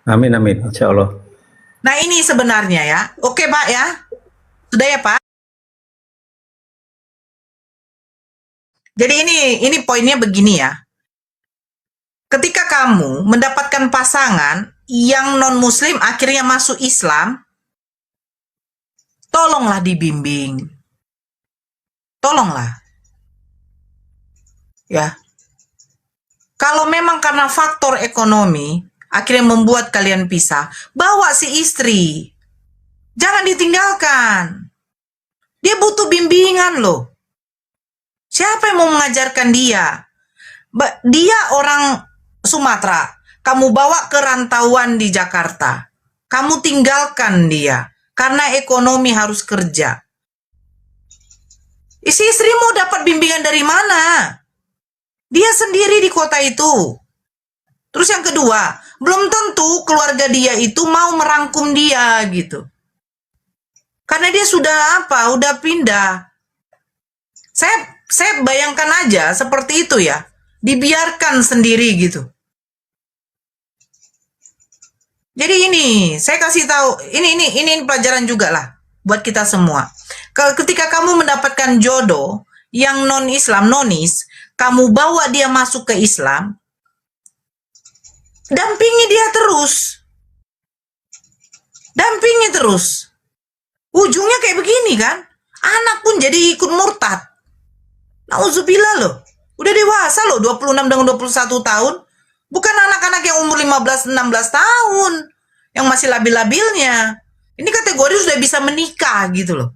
amin amin, insya Allah. Nah ini sebenarnya ya, oke Pak ya, sudah ya Pak. Jadi ini poinnya begini ya. Ketika kamu mendapatkan pasangan yang non Muslim akhirnya masuk Islam, tolonglah dibimbing, tolonglah, ya. Kalau memang karena faktor ekonomi akhirnya membuat kalian pisah, bawa si istri. Jangan ditinggalkan. Dia butuh bimbingan loh. Siapa yang mau mengajarkan dia? Dia orang Sumatera. Kamu bawa ke rantauan di Jakarta. Kamu tinggalkan dia. Karena ekonomi harus kerja. Si istri mau dapat bimbingan dari mana? Dia sendiri di kota itu. Terus yang kedua, belum tentu keluarga dia itu mau merangkum dia gitu. Karena dia sudah apa? Udah pindah. Saya bayangkan aja seperti itu ya. Dibiarkan sendiri gitu. Jadi ini, saya kasih tahu, ini pelajaran juga lah buat kita semua. Ketika kamu mendapatkan jodoh yang non-Islam, nonis, kamu bawa dia masuk ke Islam, dampingi dia terus. Dampingi terus. Ujungnya kayak begini kan? Anak pun jadi ikut murtad. Nauzubillah loh. Udah dewasa loh, 26 dengan 21 tahun. Bukan anak-anak yang umur 15-16 tahun. Yang masih labil-labilnya. Ini kategori sudah bisa menikah gitu loh.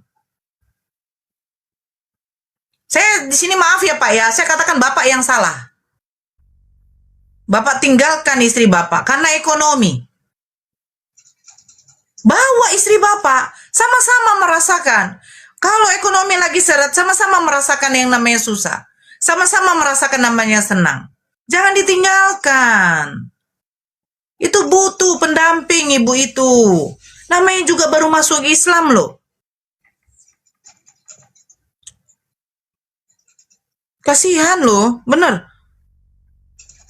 Saya di sini maaf ya Pak ya, saya katakan Bapak yang salah. Bapak tinggalkan istri Bapak karena ekonomi. Bawa istri Bapak, sama-sama merasakan. Kalau ekonomi lagi seret, sama-sama merasakan yang namanya susah. Sama-sama merasakan namanya senang. Jangan ditinggalkan. Itu butuh pendamping ibu itu. Namanya juga baru masuk Islam loh. Kasihan loh, bener.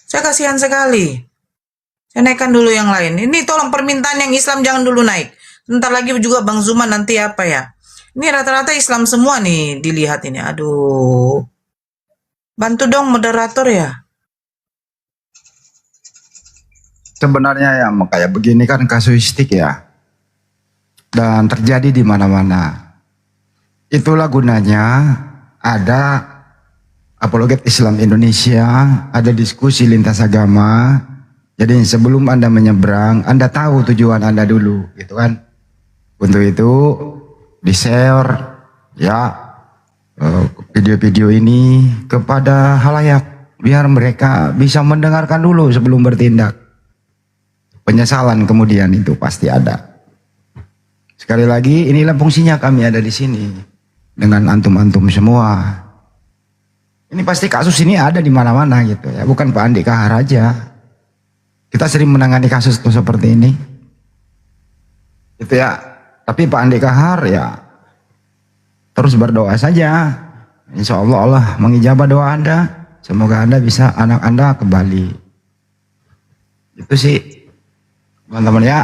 Saya kasihan sekali. Saya naikkan dulu yang lain. Ini tolong permintaan yang Islam jangan dulu naik. Bentar lagi juga Bang Zuma nanti apa ya. Ini rata-rata Islam semua nih dilihat ini. Aduh. Bantu dong moderator ya. Sebenarnya yang kayak begini kan kasuistik ya. Dan terjadi di mana-mana. Itulah gunanya ada apologet Islam Indonesia, ada diskusi lintas agama. Jadi sebelum Anda menyeberang, Anda tahu tujuan Anda dulu, gitu kan. Untuk itu di-share ya video-video ini kepada halayak biar mereka bisa mendengarkan dulu sebelum bertindak. Penyesalan kemudian itu pasti ada. Sekali lagi inilah fungsinya kami ada di sini dengan antum-antum semua. Ini pasti kasus ini ada di mana-mana gitu ya, bukan Pak Andi Kahar aja. Kita sering menangani kasus seperti ini. Itu ya. Tapi Pak Andi Kahar ya terus berdoa saja. Insya Allah Allah mengijabah doa Anda. Semoga Anda bisa anak Anda kembali. Itu sih teman-teman ya.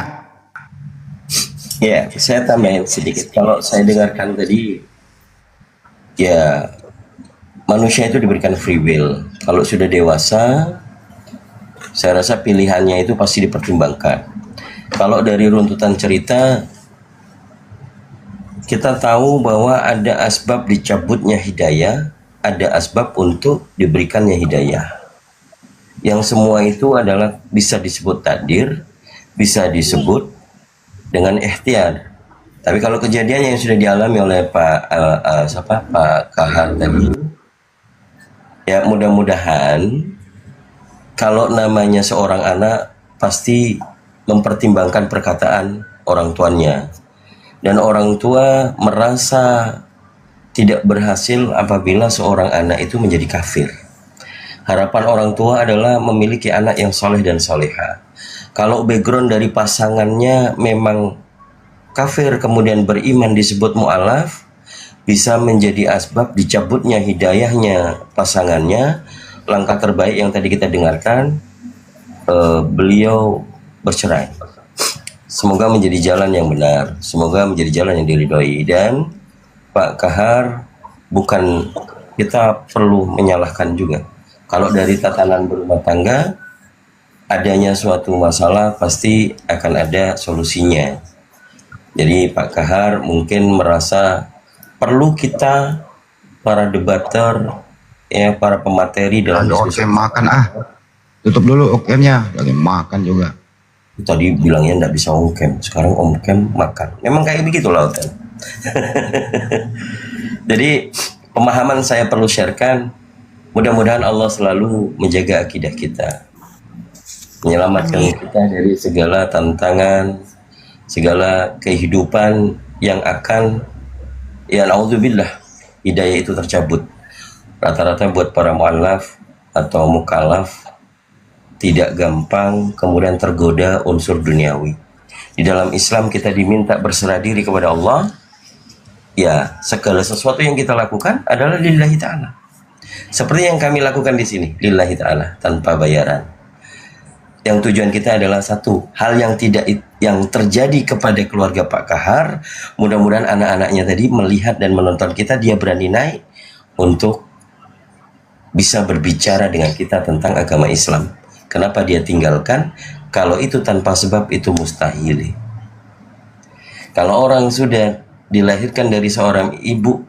Ya, saya tambahin sedikit. Kalau saya dengarkan tadi, ya manusia itu diberikan free will. Kalau sudah dewasa, saya rasa pilihannya itu pasti dipertimbangkan. Kalau dari runtutan cerita, kita tahu bahwa ada asbab dicabutnya hidayah, ada asbab untuk diberikannya hidayah. Yang semua itu adalah bisa disebut takdir, bisa disebut dengan ikhtiar. Tapi kalau kejadian yang sudah dialami oleh Pak Kahar tadi, ya mudah-mudahan kalau namanya seorang anak pasti mempertimbangkan perkataan orang tuanya, dan orang tua merasa tidak berhasil apabila seorang anak itu menjadi kafir. Harapan orang tua adalah memiliki anak yang soleh dan soleha. Kalau background dari pasangannya memang kafir kemudian beriman disebut mu'alaf, bisa menjadi asbab dicabutnya hidayahnya pasangannya. Langkah terbaik yang tadi kita dengarkan, beliau bercerai. Semoga menjadi jalan yang benar, semoga menjadi jalan yang diridhoi. Dan Pak Kahar, bukan kita perlu menyalahkan juga. Kalau dari tatanan berumah tangga, adanya suatu masalah pasti akan ada solusinya. Jadi Pak Kahar mungkin merasa perlu kita para debater, ya para pemateri dalam diskusi. Makan tutup dulu OKM-nya, lagi makan juga. Tadi bilangnya nggak bisa ongkem, sekarang ongkem makan. Memang kayak begitu lah. Jadi pemahaman saya perlu sharekan. Mudah-mudahan Allah selalu menjaga akidah kita, menyelamatkan kita dari segala tantangan, segala kehidupan yang akan, ya naudzubillah, hidayah itu tercabut. Rata-rata buat para mu'alaf atau mukallaf tidak gampang kemudian tergoda unsur duniawi. Di dalam Islam kita diminta berserah diri kepada Allah. Ya, segala sesuatu yang kita lakukan adalah lillahi ta'ala. Seperti yang kami lakukan di sini, lillahi ta'ala, tanpa bayaran. Yang tujuan kita adalah satu, hal yang terjadi kepada keluarga Pak Kahar, mudah-mudahan anak-anaknya tadi melihat dan menonton kita, dia berani naik untuk bisa berbicara dengan kita tentang agama Islam. Kenapa dia tinggalkan? Kalau itu tanpa sebab itu mustahil. Kalau orang sudah dilahirkan dari seorang ibu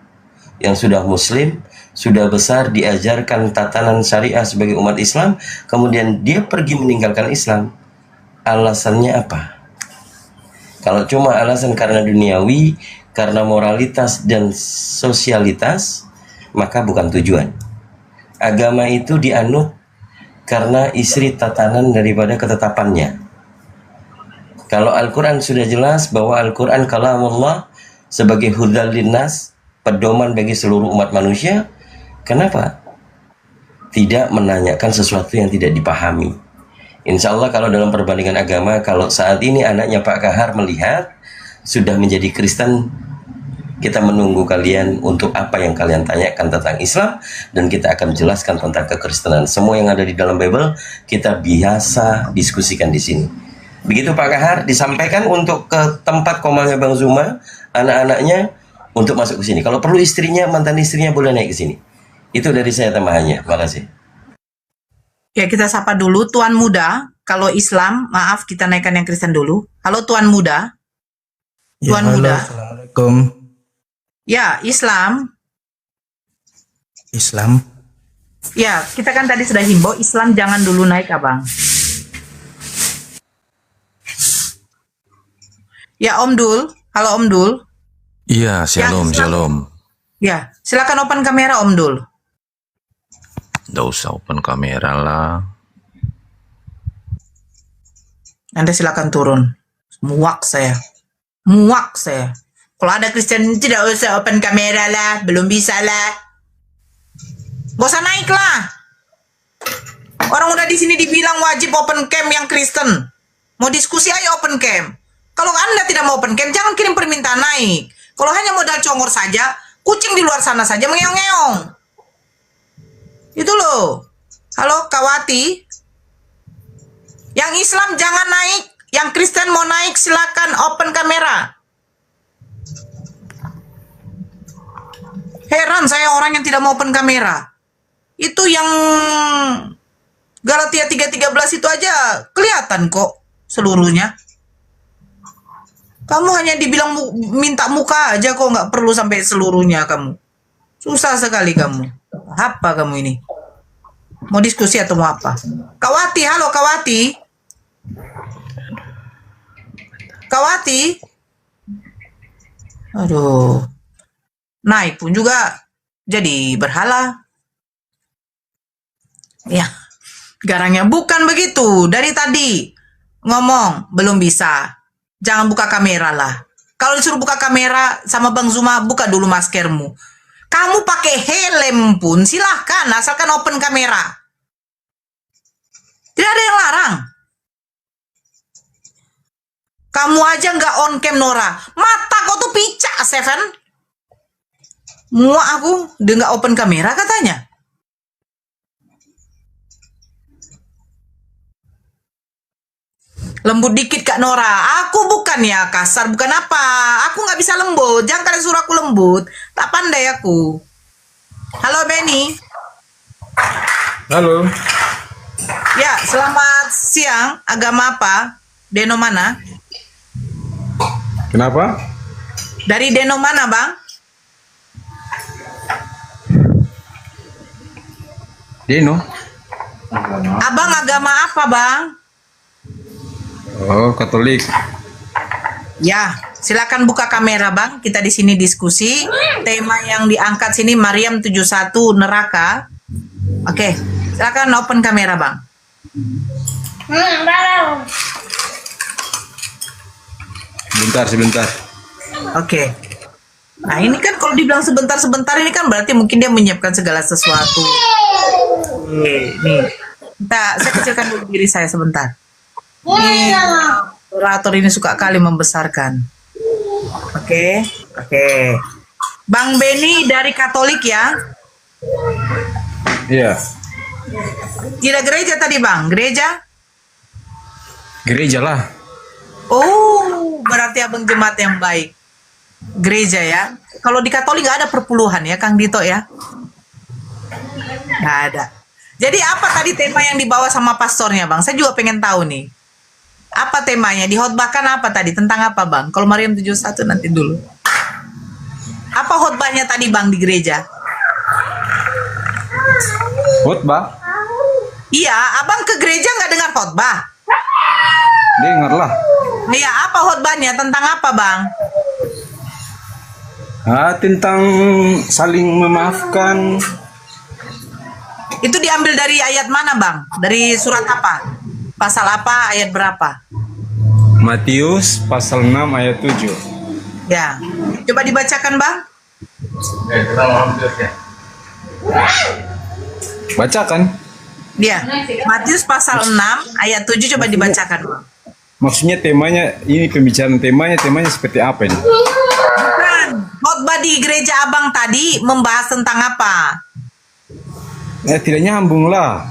yang sudah muslim, sudah besar diajarkan tatanan syariah sebagai umat Islam, kemudian dia pergi meninggalkan Islam, alasannya apa? Kalau cuma alasan karena duniawi, karena moralitas dan sosialitas, maka bukan tujuan. Agama itu dianut karena istri tatanan daripada ketetapannya. Kalau Al-Quran sudah jelas bahwa Al-Quran kalamullah sebagai hudal linnas, pedoman bagi seluruh umat manusia, kenapa tidak menanyakan sesuatu yang tidak dipahami? Insya Allah kalau dalam perbandingan agama, kalau saat ini anaknya Pak Kahar melihat sudah menjadi Kristen, kita menunggu kalian untuk apa yang kalian tanyakan tentang Islam, dan kita akan jelaskan tentang kekristenan. Semua yang ada di dalam Bible kita biasa diskusikan di sini. Begitu Pak Kahar, disampaikan untuk ke tempat komalnya Bang Zuma, anak-anaknya untuk masuk ke sini. Kalau perlu istrinya, mantan istrinya boleh naik ke sini. Itu dari saya tambahannya. Makasih. Ya, kita sapa dulu Tuan Muda. Kalau Islam, maaf kita naikkan yang Kristen dulu. Halo Tuan Muda. Tuan Muda. Assalamualaikum. Ya, Islam. Islam. Ya, kita kan tadi sudah himbau Islam jangan dulu naik, Abang. Ya, Om Dul. Halo Om Dul. Iya, shalom, shalom. Ya, silakan open kamera Om Dul. Nggak usah open kamera lah. Anda silakan turun. Muak saya. Muak saya. Kalau ada Kristen tidak usah open kamera lah, belum bisa lah. Gak usah naik lah. Orang udah di sini dibilang wajib open cam yang Kristen. Mau diskusi aja open cam. Kalau Anda tidak mau open cam, jangan kirim permintaan naik. Kalau hanya modal congor saja, kucing di luar sana saja mengeong-ngeong. Itu loh. Halo Kawati. Yang Islam jangan naik, yang Kristen mau naik silakan open kamera. Heran saya orang yang tidak mau open kamera. Itu yang Galatia 3:13 itu aja kelihatan kok seluruhnya. Kamu hanya dibilang minta muka aja kok, nggak perlu sampai seluruhnya kamu. Susah sekali kamu. Apa kamu ini? Mau diskusi atau mau apa? Kawati, halo Kawati. Kawati. Aduh. Naik pun juga jadi berhala. Ya. Garangnya bukan begitu. Dari tadi ngomong belum bisa. Jangan buka kamera lah. Kalau disuruh buka kamera sama Bang Zuma, buka dulu maskermu. Kamu pakai helm pun silahkan, asalkan open kamera. Tidak ada yang larang. Kamu aja nggak on cam, Nora. Mata kau tuh picak, Seven. Muak aku, dia nggak open kamera katanya. Lembut dikit Kak Nora. Aku bukan ya kasar, bukan apa. Aku nggak bisa lembut. Jangan kalian suruh aku lembut. Tak pandai aku. Halo Benny. Halo. Ya, selamat siang. Agama apa? Deno mana? Kenapa? Dari Deno mana, Bang? Deno. Abang agama apa, Bang? Oh, Katolik. Ya, silakan buka kamera, Bang. Kita di sini diskusi. Tema yang diangkat sini Maryam 71 neraka. Oke, silakan open kamera, Bang. Sebentar. Oke. Nah, ini kan kalau dibilang sebentar-sebentar ini kan berarti mungkin dia menyiapkan segala sesuatu. Nih. Saya kecilkan dulu diri saya sebentar. Operator ini suka kali membesarkan. Oke. Bang Benny dari Katolik ya? Iya. Tidak gereja tadi, Bang? Gereja? Gereja lah. Oh, berarti abang jemaat yang baik. Gereja ya? Kalau di Katolik nggak ada perpuluhan ya, Kang Dito ya? Nggak ada. Jadi apa tadi tema yang dibawa sama pastornya, Bang? Saya juga pengen tahu nih. Apa temanya? Dihotbahkan apa tadi? Tentang apa, Bang? Kalau Maryam 71 nanti dulu. Apa khotbahnya tadi, Bang, di gereja? Khotbah? Iya, abang ke gereja nggak dengar khotbah? Dengar lah. Iya, apa khotbahnya? Tentang apa, Bang? Tentang saling memaafkan. Itu diambil dari ayat mana, Bang? Dari surat apa? Pasal apa, ayat berapa? Matius pasal 6 ayat 7. Ya. Coba dibacakan, Bang. Bacakan. Dia. Matius pasal 6 ayat 7 coba dibacakan, Bang. Maksudnya temanya, ini pembicaraan temanya seperti apa ini? Bukan. Khotbah di gereja abang tadi membahas tentang apa? Ya, tidak nyambung lah.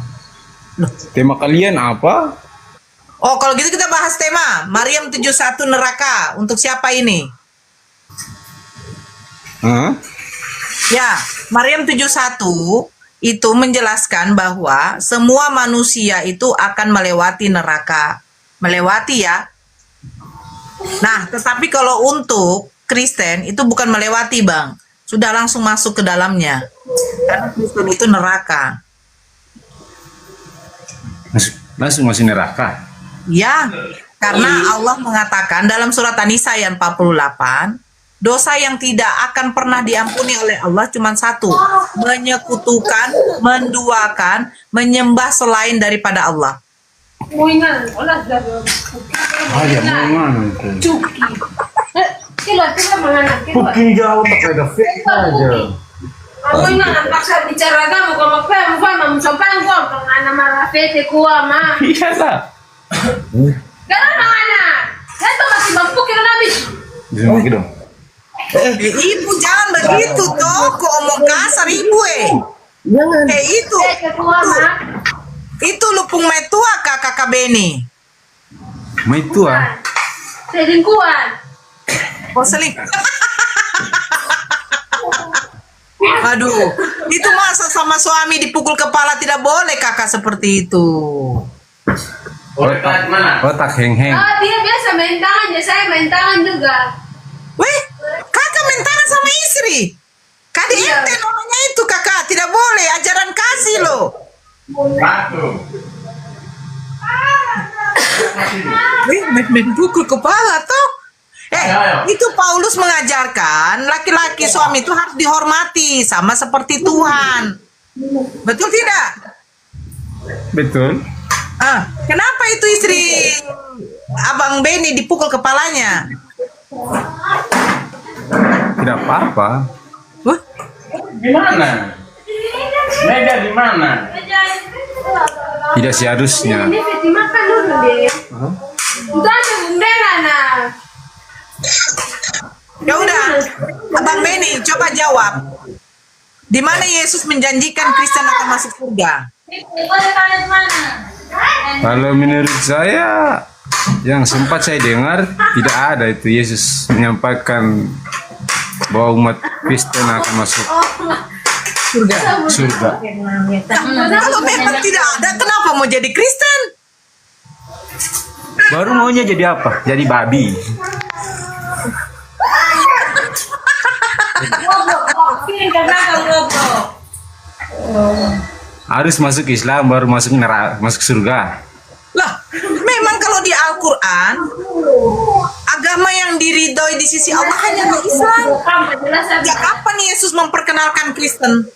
Tema kalian apa? Oh, kalau gitu kita bahas tema Maryam 71 neraka. Untuk siapa ini? Ya, Maryam 71 itu menjelaskan bahwa semua manusia itu akan melewati neraka. Melewati ya. Nah, tetapi kalau untuk Kristen itu bukan melewati, Bang. Sudah langsung masuk ke dalamnya. Karena Kristen itu neraka. Langsung masih neraka. Ya, karena Allah mengatakan dalam surat An-Nisa ayat 48, dosa yang tidak akan pernah diampuni oleh Allah cuma satu, menyekutukan, menduakan, menyembah selain daripada Allah. Puking jauh pakai gafet aja. Ako nga, napaksa bicara ka mo, kung magpaya mo pa, mamusampang ko, kung ana marafete kuha, ma. Iya lah. Ganun na nga na. Ganito, masibang po, kilo namin. Jangan gitu. Ibu jangan begitu toh, kok omong kasar ibu Jangan. Itu. Itu lupung metua kakak Beni. Metua. Selingkuhan. Oh, Aduh, itu masa sama suami dipukul kepala tidak boleh kakak seperti itu. Otak heng-heng. Oh, dia biasa main tangan ya, saya main tangan juga. Weh, kakak main tangan sama istri. KDRT namanya itu kakak, tidak boleh, ajaran kasih loh. Wih, main pukul kepala toh. Itu Paulus mengajarkan laki-laki suami itu harus dihormati sama seperti Tuhan. Betul tidak? Betul. Kenapa itu istri Abang Benny dipukul kepalanya? Tidak apa-apa. Gimana? Mega di mana? Tidak seharusnya. Ini dimakan dulu deh. Itu ada undangan nah. Ya udah, Abang Benny coba jawab. Di mana Yesus menjanjikan Kristen akan masuk surga? Kalau menurut saya, yang sempat saya dengar tidak ada itu Yesus menyampaikan bahwa umat Kristen akan masuk surga. Kalau memang tidak ada, kenapa mau jadi Kristen? Baru maunya jadi apa? Jadi babi. Harus masuk Islam baru masuk neraka, masuk surga. Lah, memang kalau di Al-Quran agama yang diridhoi di sisi Allah hanyalah Islam. Sejak kapan Yesus memperkenalkan Kristen?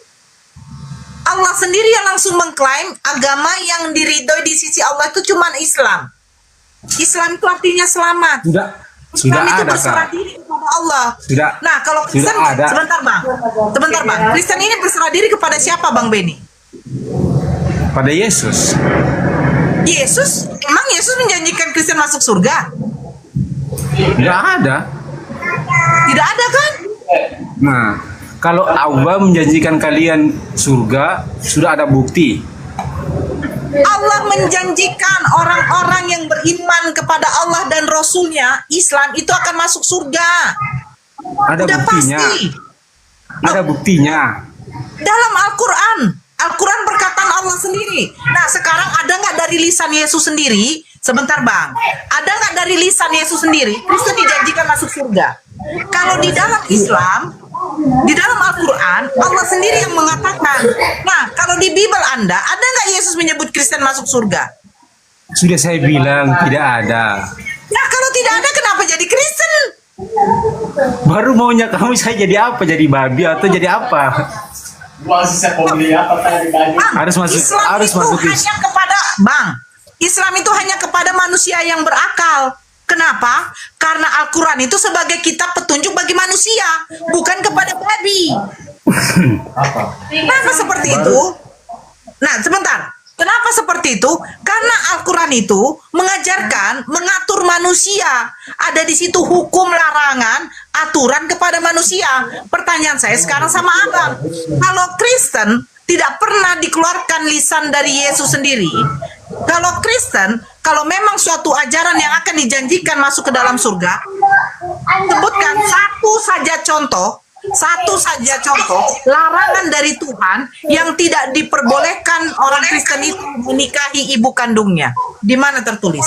Allah sendiri yang langsung mengklaim agama yang diridhoi di sisi Allah itu cuma Islam. Islam itu artinya selamat. Sudah itu ada, berserah Kak. diri kepada Allah. Sudah. Nah, kalau Kristen, ada. sebentar bang, Kristen ini berserah diri kepada siapa, Bang Benny? Pada Yesus. Yesus, emang Yesus menjanjikan Kristen masuk surga? Tidak ada. Tidak ada kan? Nah, kalau Allah menjanjikan kalian surga, sudah ada bukti. Allah menjanjikan orang-orang yang beriman kepada Allah dan Rasulnya, Islam itu akan masuk surga. Ada Udah buktinya. pasti. Ada buktinya. Dalam Al-Quran. Al-Quran perkataan Allah sendiri. Nah, sekarang ada nggak dari lisan Yesus sendiri? Sebentar bang. Ada nggak dari lisan Yesus sendiri? Kristen dijanjikan masuk surga. Kalau di dalam Islam, di dalam Al-Quran, Allah sendiri yang mengatakan. Nah, kalau di Bible Anda, ada nggak Yesus menyebut Kristen masuk surga? Sudah saya bilang tidak ada. Nah, kalau tidak ada, kenapa jadi Kristen? Baru maunya kamu saya jadi apa? Jadi babi atau jadi apa? Harus masuk. Islam Harus itu masuk. hanya kepada Islam itu hanya kepada manusia yang berakal. Kenapa? Karena Al-Quran itu sebagai kitab petunjuk bagi manusia, bukan kepada babi. Kenapa seperti itu? Nah, sebentar. Kenapa seperti itu? Karena Al-Quran itu mengajarkan, mengatur manusia. Ada di situ hukum, larangan, aturan kepada manusia. Pertanyaan saya sekarang sama abang. Kalau Kristen tidak pernah dikeluarkan lisan dari Yesus sendiri. Kalau Kristen, kalau memang suatu ajaran yang akan dijanjikan masuk ke dalam surga, sebutkan satu saja contoh larangan dari Tuhan yang tidak diperbolehkan orang Kristen itu menikahi ibu kandungnya. Di mana tertulis?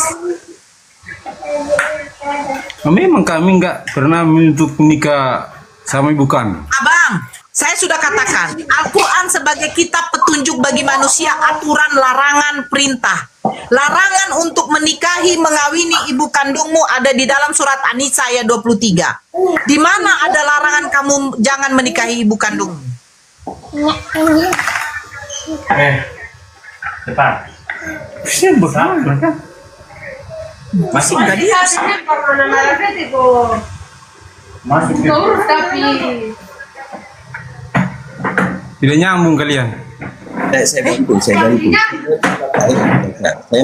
Memang kami nggak pernah menuntut menikah sama ibu kandung. Abang, saya sudah katakan, Al-Quran sebagai kitab petunjuk bagi manusia, aturan, larangan, perintah. Larangan untuk menikahi, mengawini ibu kandungmu ada di dalam surat An-Nisa ayat 23. Di mana ada larangan kamu jangan menikahi ibu kandungmu? Cepat. Masih nggak dia? Tapi Tidak nyambung kalian. Saya bantu. Saya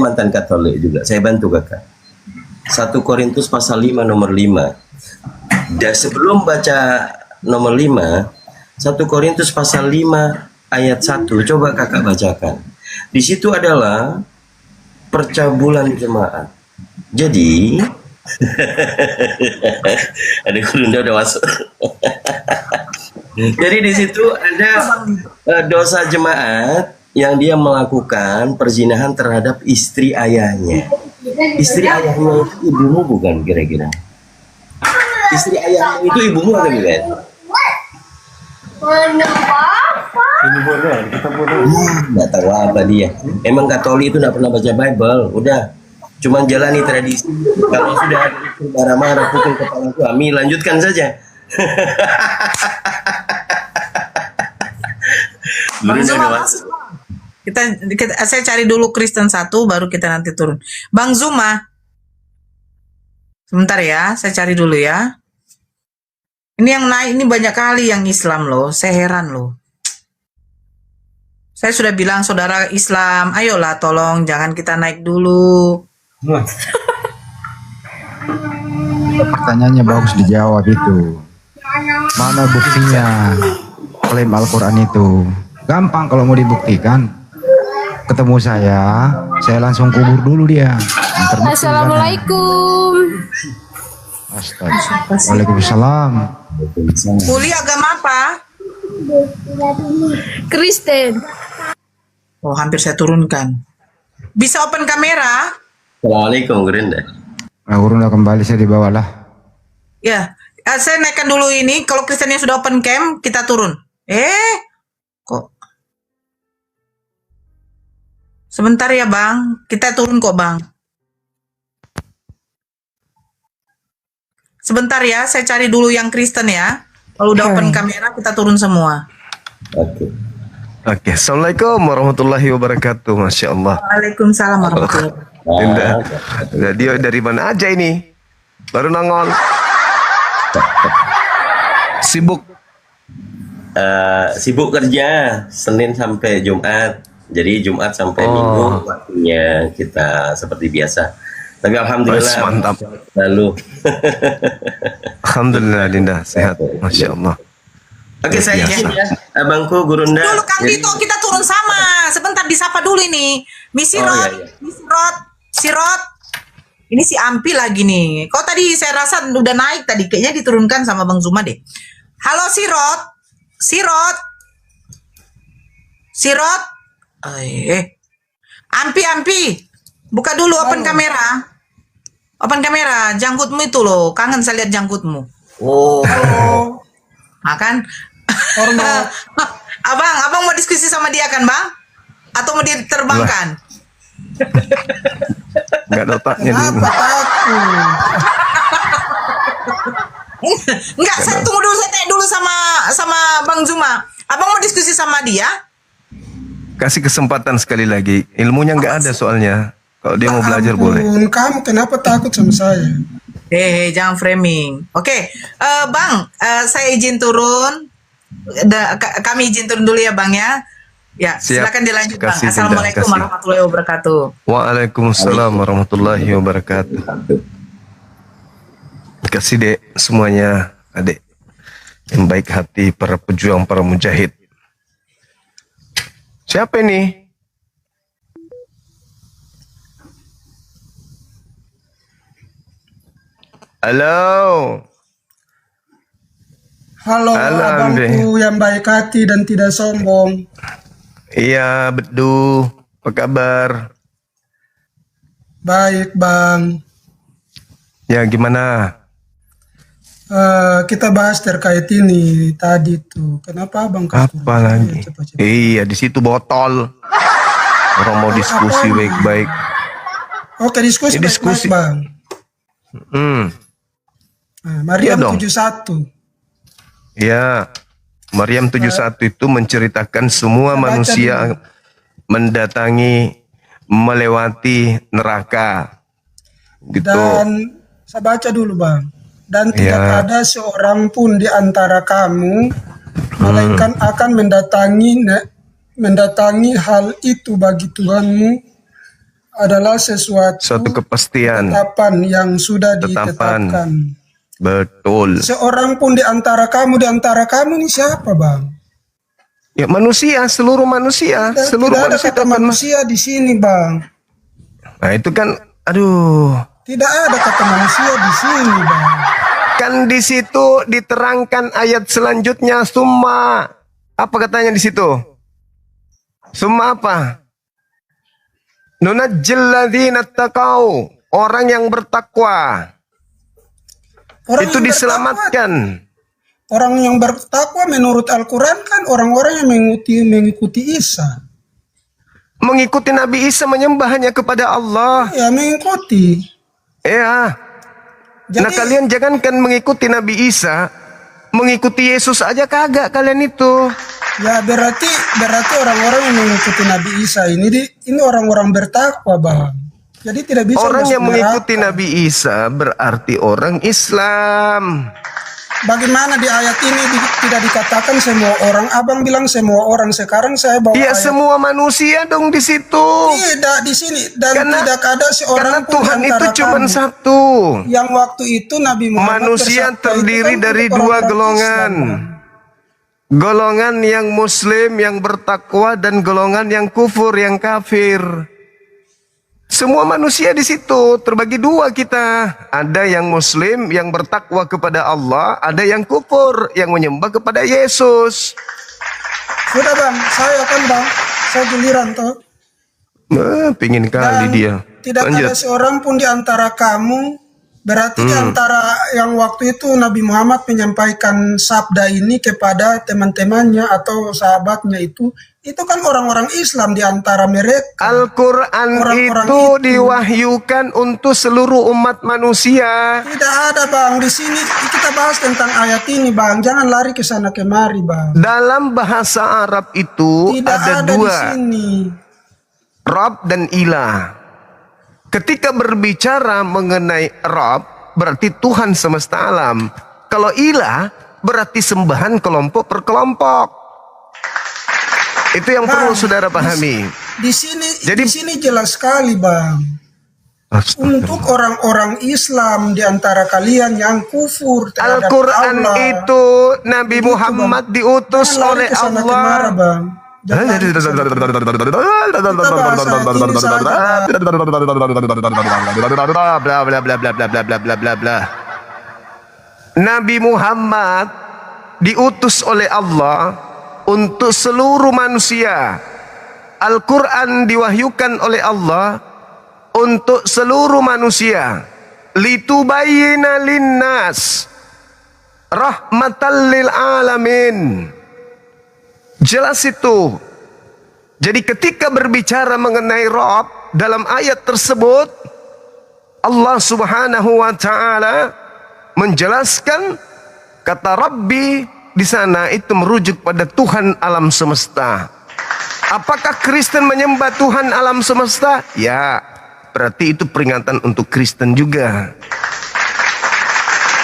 mantan Katolik juga. Saya bantu kakak. 1 Korintus pasal 5 nomor 5. Dan sebelum baca nomor 5, 1 Korintus pasal 5 ayat 1. Coba kakak bacakan. Di situ adalah percabulan jemaat. Jadi ada kurunda udah masuk. Jadi di situ ada dosa jemaat yang dia melakukan perzinahan terhadap istri ayahnya. Istri ayahnya itu ibumu bukan kira-kira? Istri ayahnya itu ibumu atau bukan? Ini bodoh, kita bodoh. Nggak tahu apa dia. Emang Katolik itu nggak pernah baca Bible. Udah, cuman jalani tradisi. Kalau sudah marah-marah pukul kepala suami, lanjutkan saja. Bang Zuma, saya cari dulu Kristen 1, baru kita nanti turun. Bang Zuma, sebentar ya, saya cari dulu ya. Ini yang naik ini banyak kali yang Islam loh, saya heran loh. Saya sudah bilang saudara Islam, ayolah tolong jangan kita naik dulu. Pertanyaannya bagus dijawab itu. Mana buktinya klaim Al-Quran itu? Gampang kalau mau dibuktikan. Ketemu saya langsung kubur dulu dia. Assalamualaikum. Astaga. Waalaikumsalam. Kuliah agama apa? Kristen. Oh, hampir saya turunkan. Bisa open kamera? Assalamualaikum, Gerinda. Urun kembali saya dibawa lah. Ya, saya naikkan dulu ini. Kalau Kristennya sudah open cam, kita turun. Kok? Sebentar ya, Bang. Kita turun kok, Bang. Sebentar ya, saya cari dulu yang Kristen ya. Kalau udah open kamera, kita turun semua. Oke. Assalamualaikum warahmatullahi wabarakatuh. Masya Allah. Waalaikumsalam warahmatullahi wabarakatuh. Indah. Dia dari mana aja ini? Baru nongol. Sibuk. Sibuk kerja Senin sampai Jumat. Jadi Jumat sampai Minggu waktunya kita seperti biasa. Tapi alhamdulillah mantap. Lalu alhamdulillah Dinda sehat, Masya Allah. Oke, saya izin ya, abangku Gurunda. Dulu Kang Dito, kita turun sama. Sebentar disapa dulu ini. Misi Sirot. Ini si Ampi lagi nih. Kok tadi saya rasa udah naik tadi. Kayaknya diturunkan sama Bang Zuma deh. Halo Sirot. Ampi. Buka dulu open kamera. Open kamera. Janggutmu itu loh. Kangen saya lihat janggutmu. Oh. Makan. Abang mau diskusi sama dia kan, Bang? Atau mau diterbangkan? Enggak ada otaknya dia. Enggak, saya tunggu dulu, saya tanya dulu sama Bang Zuma. Abang mau diskusi sama dia? Kasih kesempatan sekali lagi. Ilmunya nggak ada soalnya. Kalau dia mau belajar boleh. Kamu kenapa takut sama saya? Jangan framing. Oke, Bang, saya izin turun. Kami izin turun dulu ya, Bang ya. Ya, silakan dilanjut, Bang. Assalamualaikum warahmatullahi wabarakatuh. Waalaikumsalam warahmatullahi wabarakatuh. Kasih dek semuanya, adik yang baik hati, para pejuang, para mujahid. Siapa ini? Halo. Halo, abangku yang baik hati dan tidak sombong. Iya, betul. Apa kabar? Baik, Bang. Ya, gimana? Kita bahas terkait ini tadi tuh. Kenapa Bang? Apa lagi? Iya, di situ botol. Orang mau diskusi baik-baik. Oke, diskusi baik-baik, Bang. Maryam 71. Ya, Maryam 71 itu menceritakan semua manusia mendatangi, melewati neraka. Gitu. Dan saya baca dulu, Bang. Dan tidak ada seorang pun di antara kamu melainkan akan mendatangi hal itu bagi Tuhanmu adalah suatu kepastian yang sudah ditetapkan. Betul. Seorang pun di antara kamu ini siapa, Bang? Ya manusia, seluruh manusia, seluruh tidak manusia. Ada kata manusia di sini, Bang. Nah itu kan, aduh. Tidak ada kata manusia di sini, Bang. Kan di situ diterangkan ayat selanjutnya summa. Apa katanya di situ? Summa apa? Nunajjil ladzina taqau, orang yang bertakwa. Itu diselamatkan. Orang yang bertakwa menurut Al-Quran kan orang-orang yang mengikuti Isa. Mengikuti Nabi Isa, menyembah hanya kepada Allah. Ya, mengikuti. Ya. Nah, kalian jangankan mengikuti Nabi Isa, mengikuti Yesus aja kagak kalian itu. Ya, berarti orang-orang yang mengikuti Nabi Isa ini orang-orang bertakwa, Bang. Jadi tidak bisa orang masuk yang mengikuti neraka. Nabi Isa berarti orang Islam. Bagaimana di ayat ini tidak dikatakan semua orang? Abang bilang semua orang. Sekarang saya bawa Ya ayat. semua manusia dong di situ. Tidak di sini dan tidak ada seorang pun Tuhan di itu antara cuma kamu. satu. Yang waktu itu Nabi Muhammad Manusia bersabda terdiri itu kan dari untuk dua orang-orang golongan. Islam. Golongan yang muslim, yang bertakwa, dan golongan yang kufur, yang kafir. Semua manusia di situ terbagi dua kita. Ada yang muslim yang bertakwa kepada Allah, ada yang kufur yang menyembah kepada Yesus. Sudah Bang, saya giliran toh. Pingin kali dia. Tidak ada seorang pun di antara kamu. Berarti di antara yang waktu itu Nabi Muhammad menyampaikan sabda ini kepada teman-temannya atau sahabatnya itu kan orang-orang Islam di antara mereka. Al-Quran itu diwahyukan untuk seluruh umat manusia. Tidak ada Bang, di sini kita bahas tentang ayat ini Bang. Jangan lari ke sana kemari Bang. Dalam bahasa Arab itu ada dua. Di sini. Rabb dan ilah. Ketika berbicara mengenai Rabb, berarti Tuhan semesta alam. Kalau ilah, berarti sembahan kelompok per kelompok. Itu yang perlu saudara pahami. Di sini jelas sekali Bang. Untuk orang-orang Islam di antara kalian yang kufur terhadap Al-Quran Allah, itu Nabi Muhammad diutus oleh Allah. Nabi Muhammad diutus oleh Allah untuk seluruh manusia. Al-Quran diwahyukan oleh Allah untuk seluruh manusia. Litubayyina linnas rahmatan lil alamin. Jelas itu. Jadi ketika berbicara mengenai Rabb dalam ayat tersebut, Allah Subhanahu wa taala menjelaskan kata Rabbi di sana itu merujuk pada Tuhan alam semesta. Apakah Kristen menyembah Tuhan alam semesta? Ya, berarti itu peringatan untuk Kristen juga.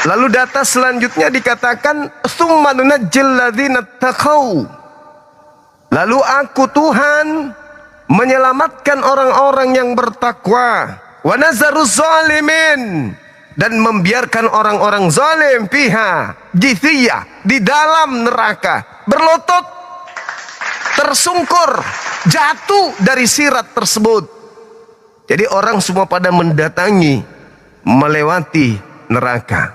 Lalu data selanjutnya dikatakan tsumma nunajjil ladzina taqau. Lalu aku Tuhan menyelamatkan orang-orang yang bertakwa. Wa nazaruz zalimin, dan membiarkan orang-orang zalim fiha jithiyah, di dalam neraka, berlutut, tersungkur, jatuh dari sirat tersebut. Jadi orang semua pada mendatangi, melewati neraka.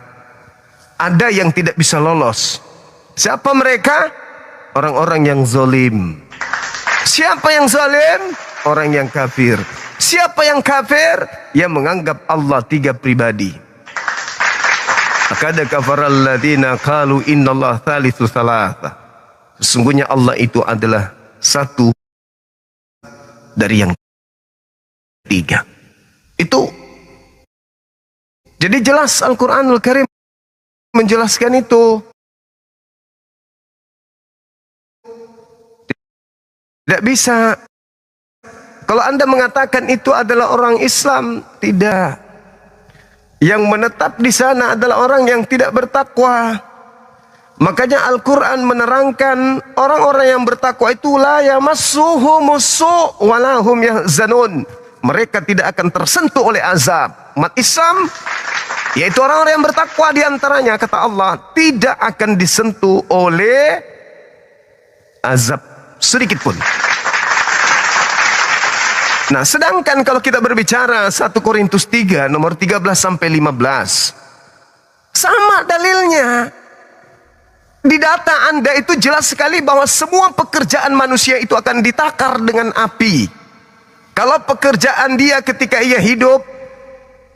Ada yang tidak bisa lolos. Siapa mereka? Orang-orang yang zalim. Siapa yang zalim? Orang yang kafir. Siapa yang kafir? Yang menganggap Allah tiga pribadi. Akada kafaral ladzina qalu innallaha thalithu tsalatsa. Sesungguhnya Allah itu adalah satu dari yang tiga. Itu. Jadi jelas Al-Qur'anul Karim menjelaskan itu. Tidak bisa. Kalau Anda mengatakan itu adalah orang Islam, tidak. Yang menetap di sana adalah orang yang tidak bertakwa. Makanya Al-Quran menerangkan orang-orang yang bertakwa itu la yamassuhumus su' wa lahum yahzanun. Mereka tidak akan tersentuh oleh azab. Umat Islam, yaitu orang-orang yang bertakwa diantaranya, kata Allah, tidak akan disentuh oleh azab sedikit pun. Nah, sedangkan kalau kita berbicara 1 Korintus 3 nomor 13 sampai 15. Sama dalilnya. Di data Anda itu jelas sekali bahwa semua pekerjaan manusia itu akan ditakar dengan api. Kalau pekerjaan dia ketika ia hidup,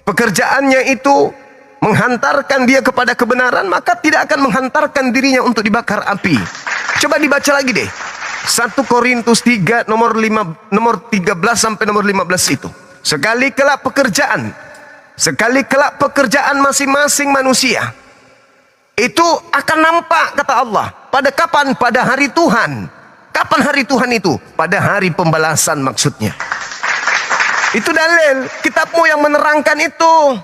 pekerjaannya itu menghantarkan dia kepada kebenaran, maka tidak akan menghantarkan dirinya untuk dibakar api. Coba dibaca lagi deh. 1 Korintus 3 nomor 13 sampai nomor 15 itu. Sekali kelak pekerjaan masing-masing manusia itu akan nampak, kata Allah. Pada kapan? Pada hari Tuhan. Kapan hari Tuhan itu? Pada hari pembalasan maksudnya. Itu dalil, kitabmu yang menerangkan itu.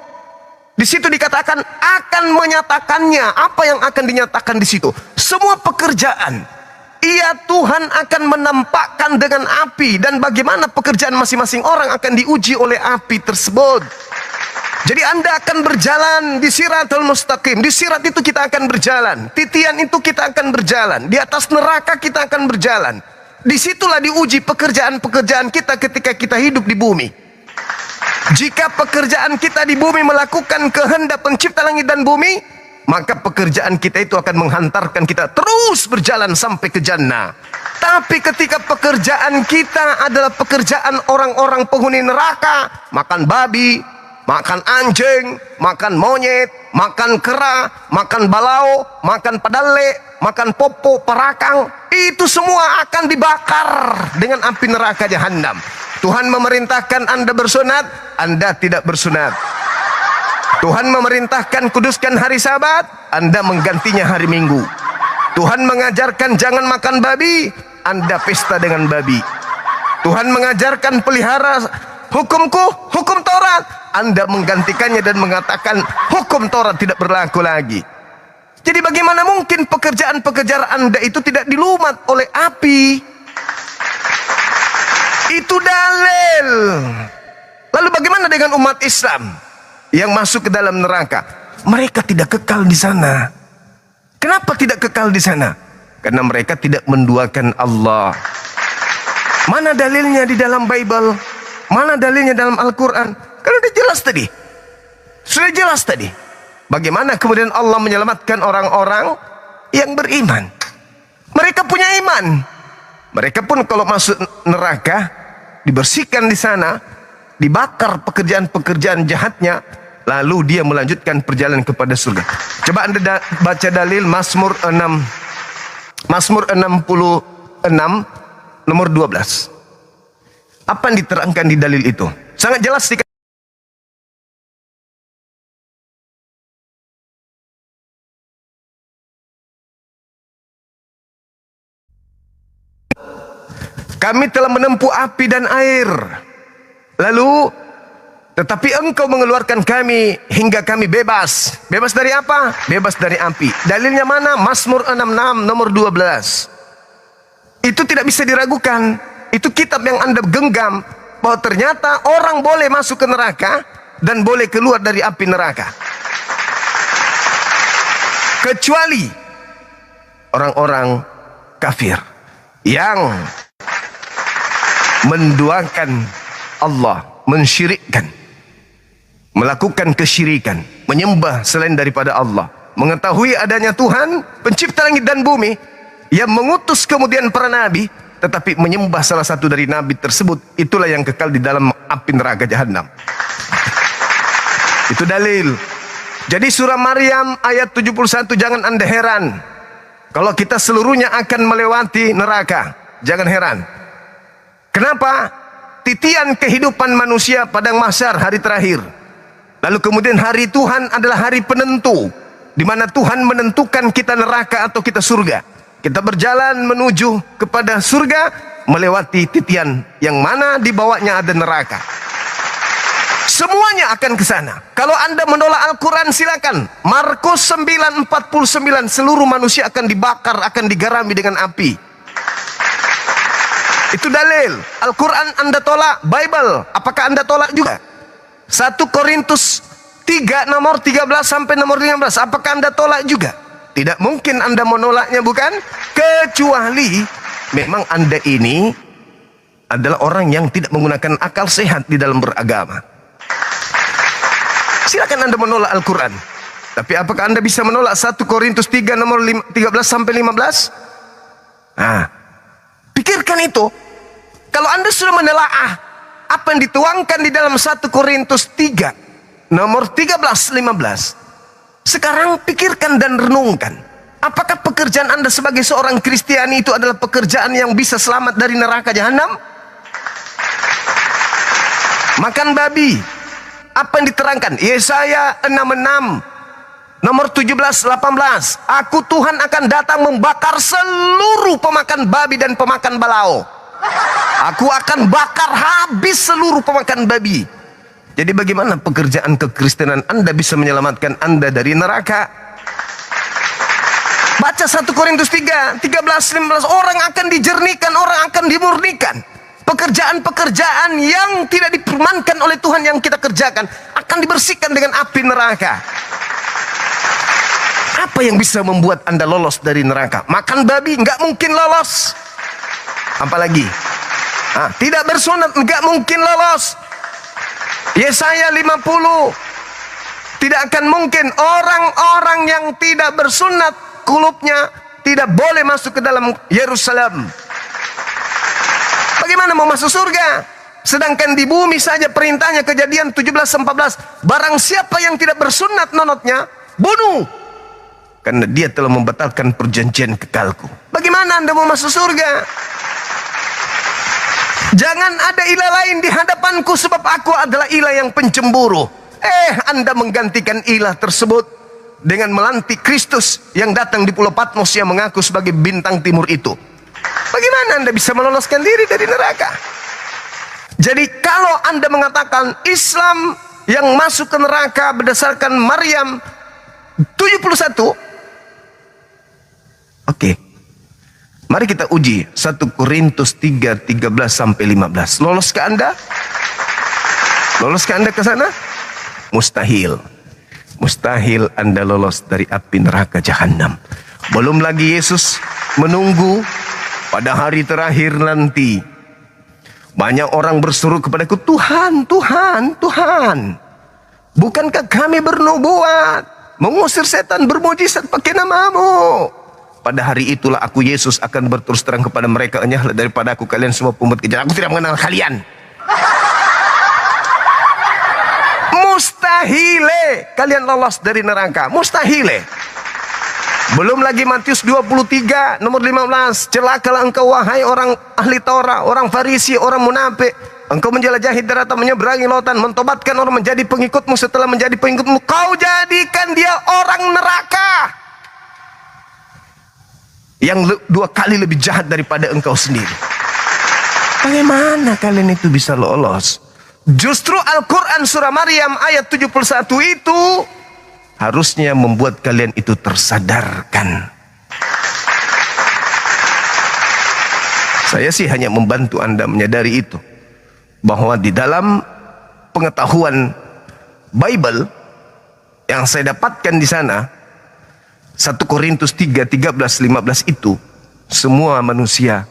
Di situ dikatakan akan menyatakannya. Apa yang akan dinyatakan di situ? Semua pekerjaan. Iya, Tuhan akan menampakkan dengan api, dan bagaimana pekerjaan masing-masing orang akan diuji oleh api tersebut. Jadi Anda akan berjalan di Siratul Mustaqim. Di sirat itu kita akan berjalan. Titian itu kita akan berjalan. Di atas neraka kita akan berjalan. Disitulah diuji pekerjaan-pekerjaan kita ketika kita hidup di bumi. Jika pekerjaan kita di bumi melakukan kehendak pencipta langit dan bumi, maka pekerjaan kita itu akan menghantarkan kita terus berjalan sampai ke jannah. Tapi ketika pekerjaan kita adalah pekerjaan orang-orang penghuni neraka, makan babi, makan anjing, makan monyet, makan kera, makan balau, makan padale, makan popo, parakang, itu semua akan dibakar dengan api neraka jahanam. Tuhan memerintahkan Anda bersunat, Anda tidak bersunat. Tuhan memerintahkan kuduskan hari Sabat, Anda menggantinya hari Minggu. Tuhan mengajarkan jangan makan babi, Anda pesta dengan babi. Tuhan mengajarkan pelihara hukumku, hukum Taurat, Anda menggantikannya dan mengatakan hukum Taurat tidak berlaku lagi. Jadi bagaimana mungkin pekerjaan-pekerjaan Anda itu tidak dilumat oleh api? Itu dalil. Lalu bagaimana dengan umat Islam yang masuk ke dalam neraka? Mereka tidak kekal di sana. Kenapa tidak kekal di sana? Karena mereka tidak menduakan Allah. Mana dalilnya di dalam Bible? Mana dalilnya dalam Al-Quran? Kan sudah jelas tadi. Sudah jelas tadi. Bagaimana kemudian Allah menyelamatkan orang-orang yang beriman? Mereka punya iman. Mereka pun kalau masuk neraka, dibersihkan di sana, dibakar pekerjaan-pekerjaan jahatnya, lalu dia melanjutkan perjalanan kepada surga. Coba Anda baca dalil Mazmur 66 nomor 12. Apa yang diterangkan di dalil itu? Sangat jelas dikatakan. Kami telah menempuh api dan air. Lalu tetapi engkau mengeluarkan kami hingga kami bebas. Bebas dari apa? Bebas dari api. Dalilnya mana? Mazmur 66 nomor 12. Itu tidak bisa diragukan. Itu kitab yang Anda genggam, bahwa ternyata orang boleh masuk ke neraka dan boleh keluar dari api neraka. Kecuali orang-orang kafir yang menduakan Allah, mensyirikkan, melakukan kesyirikan, menyembah selain daripada Allah, mengetahui adanya Tuhan pencipta langit dan bumi yang mengutus kemudian para nabi, tetapi menyembah salah satu dari nabi tersebut, itulah yang kekal di dalam api neraka jahanam. Itu dalil. Jadi surah Maryam ayat 71, jangan Anda heran kalau kita seluruhnya akan melewati neraka. Jangan heran. Kenapa? Titian kehidupan manusia padang mahsyar, hari terakhir. Lalu kemudian hari Tuhan adalah hari penentu, di mana Tuhan menentukan kita neraka atau kita surga. Kita berjalan menuju kepada surga, melewati titian yang mana di bawahnya ada neraka. Semuanya akan ke sana. Kalau Anda menolak Al-Quran, silakan. Markus 9:49, seluruh manusia akan dibakar, akan digarami dengan api. Itu dalil. Al-Quran Anda tolak, Bible apakah Anda tolak juga? 1 Korintus 3 nomor 13 sampai nomor 15, apakah Anda tolak juga? Tidak mungkin Anda menolaknya, bukan? Kecuali memang Anda ini adalah orang yang tidak menggunakan akal sehat di dalam beragama. Silakan Anda menolak Al-Quran. Tapi apakah Anda bisa menolak 1 Korintus 3 nomor 13 sampai 15? Nah, pikirkan itu. Kalau Anda sudah menelaah apa yang dituangkan di dalam 1 Korintus 3 nomor 13-15, sekarang pikirkan dan renungkan. Apakah pekerjaan Anda sebagai seorang Kristiani itu adalah pekerjaan yang bisa selamat dari neraka jahanam? Makan babi. Apa yang diterangkan? Yesaya 66 nomor 17-18. Aku Tuhan akan datang membakar seluruh pemakan babi dan pemakan balao. Aku akan bakar habis seluruh pemakan babi. Jadi bagaimana pekerjaan kekristenan Anda bisa menyelamatkan Anda dari neraka? Baca 1 Korintus 3, 13-15. Orang akan dijernihkan, orang akan dimurnikan. Pekerjaan-pekerjaan yang tidak dipermankan oleh Tuhan yang kita kerjakan akan dibersihkan dengan api neraka. Apa yang bisa membuat Anda lolos dari neraka? Makan babi nggak mungkin lolos. Apalagi tidak bersunat nggak mungkin lolos. Yesaya 50 tidak akan mungkin. Orang-orang yang tidak bersunat kulupnya tidak boleh masuk ke dalam Yerusalem. Bagaimana mau masuk surga? Sedangkan di bumi saja perintahnya Kejadian 17-14. Barang siapa yang tidak bersunat nonotnya, bunuh. Karena dia telah membatalkan perjanjian kekalku. Bagaimana Anda mau masuk surga? Jangan ada ilah lain di hadapanku, sebab aku adalah ilah yang pencemburu. Anda menggantikan ilah tersebut dengan melantik Kristus yang datang di Pulau Patmos yang mengaku sebagai bintang timur itu. Bagaimana Anda bisa meloloskan diri dari neraka? Jadi kalau Anda mengatakan Islam yang masuk ke neraka berdasarkan Maryam 71, oke. Mari kita uji 1 Korintus 3, 13 sampai 15. Loloskah Anda? Loloskah Anda ke sana? Mustahil. Mustahil Anda lolos dari api neraka jahanam. Belum lagi Yesus menunggu pada hari terakhir nanti. Banyak orang berseru kepadaku, Tuhan, Tuhan, Tuhan, bukankah kami bernubuat, mengusir setan, bermujizat pakai namamu? Pada hari itulah aku Yesus akan berterus terang kepada mereka, enyahlah daripada aku kalian semua pungut kejahatan. Aku tidak mengenal kalian. Mustahile kalian lolos dari neraka. Mustahile. Belum lagi Matius 23 nomor 15. Celakalah engkau wahai orang ahli Taurat, orang Farisi, orang munafik. Engkau menjelajahi daratan, menyeberangi lautan, mentobatkan orang menjadi pengikutmu. Setelah menjadi pengikutmu, kau jadikan dia orang neraka yang 2 kali lebih jahat daripada engkau sendiri. Bagaimana kalian itu bisa lolos? Justru Al-Quran surah Maryam ayat 71 itu harusnya membuat kalian itu tersadarkan. Saya sih hanya membantu Anda menyadari itu, bahwa di dalam pengetahuan Bible yang saya dapatkan di sana, 1 Korintus 3, 13, 15 itu, semua manusia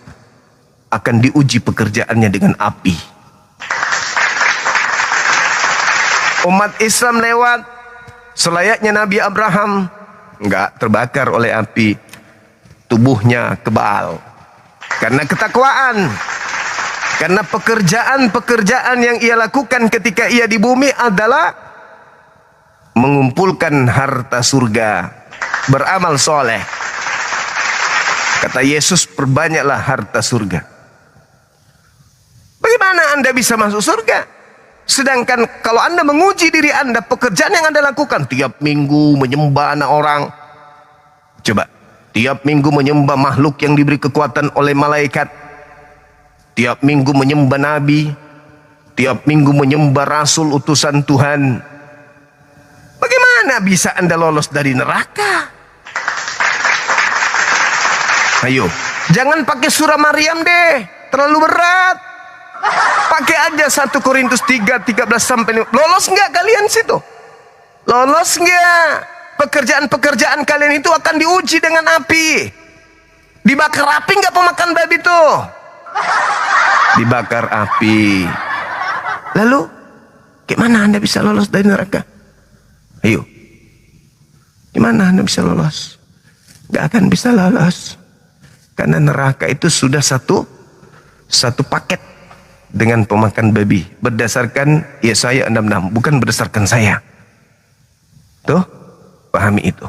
akan diuji pekerjaannya dengan api. Umat Islam lewat, selayaknya Nabi Abraham, enggak terbakar oleh api, tubuhnya kebal. Karena ketakwaan, karena pekerjaan-pekerjaan yang ia lakukan ketika ia di bumi adalah mengumpulkan harta surga, beramal soleh. Kata Yesus, perbanyaklah harta surga. Bagaimana Anda bisa masuk surga? Sedangkan kalau Anda menguji diri Anda, pekerjaan yang Anda lakukan tiap minggu menyembah anak orang. Coba, tiap minggu menyembah makhluk yang diberi kekuatan oleh malaikat. Tiap minggu menyembah nabi. Tiap minggu menyembah rasul utusan Tuhan. Bagaimana bisa Anda lolos dari neraka? Ayo, jangan pakai surah Maryam deh, terlalu berat. Pakai aja 1 Korintus 3, 13 sampai 15. Lolos nggak kalian situ? Lolos nggak? Pekerjaan-pekerjaan kalian itu akan diuji dengan api. Dibakar api nggak pemakan babi tuh? Dibakar api. Lalu, gimana Anda bisa lolos dari neraka? Ayo. Gimana Anda bisa lolos? Gak akan bisa lolos. Karena neraka itu sudah satu paket dengan pemakan babi. Berdasarkan Yesaya 66, bukan berdasarkan saya. Tuh, pahami itu.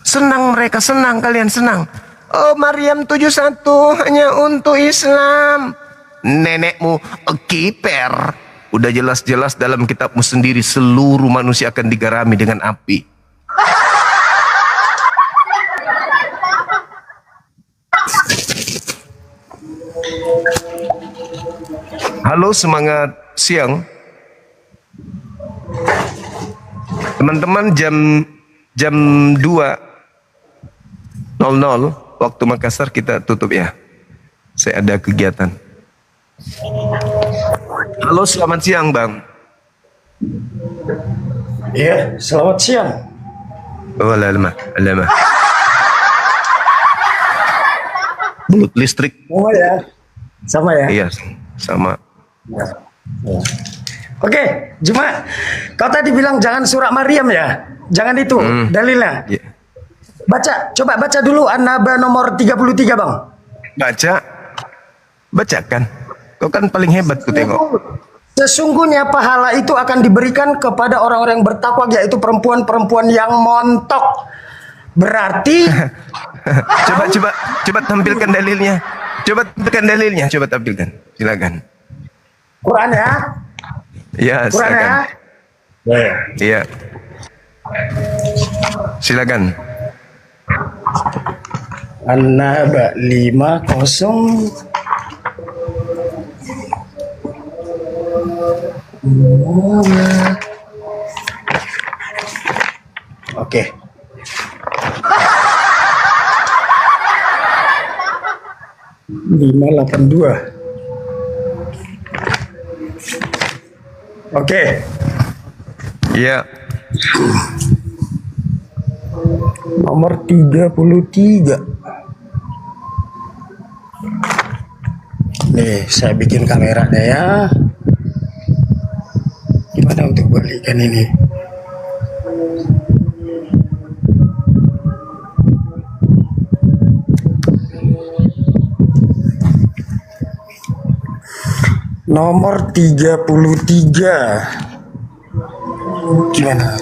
Senang mereka, senang, kalian senang. Oh, Maryam 71 hanya untuk Islam. Nenekmu kiper. Udah jelas-jelas dalam kitabmu sendiri seluruh manusia akan digarami dengan api. Halo, semangat siang. Teman-teman, jam 2.00 waktu Makassar kita tutup ya. Saya ada kegiatan. Halo, selamat siang Bang. Iya, selamat siang. Oh, lama. Belut listrik. Oh ya, sama ya? Iya, sama. Ya. Oke, Juma, kau tadi bilang jangan surat Maryam ya? Jangan itu, dalilnya. Yeah. Coba baca dulu An-Naba nomor 33 Bang. Bacakan. Kau kan paling hebat ku tengok. Sesungguhnya pahala itu akan diberikan kepada orang-orang yang bertakwa, yaitu perempuan-perempuan yang montok. Berarti coba tampilkan dalilnya. Coba tampilkan. Silakan. Quran ya? Ya, Quran silakan. Ya? Iya. Silakan. An-Naba 50. Oke. Lima 82. Oke. Iya. Nomor 33. Nih, saya bikin kameranya ya. Gimana untuk balikan ini? Nomor 33. Gimana?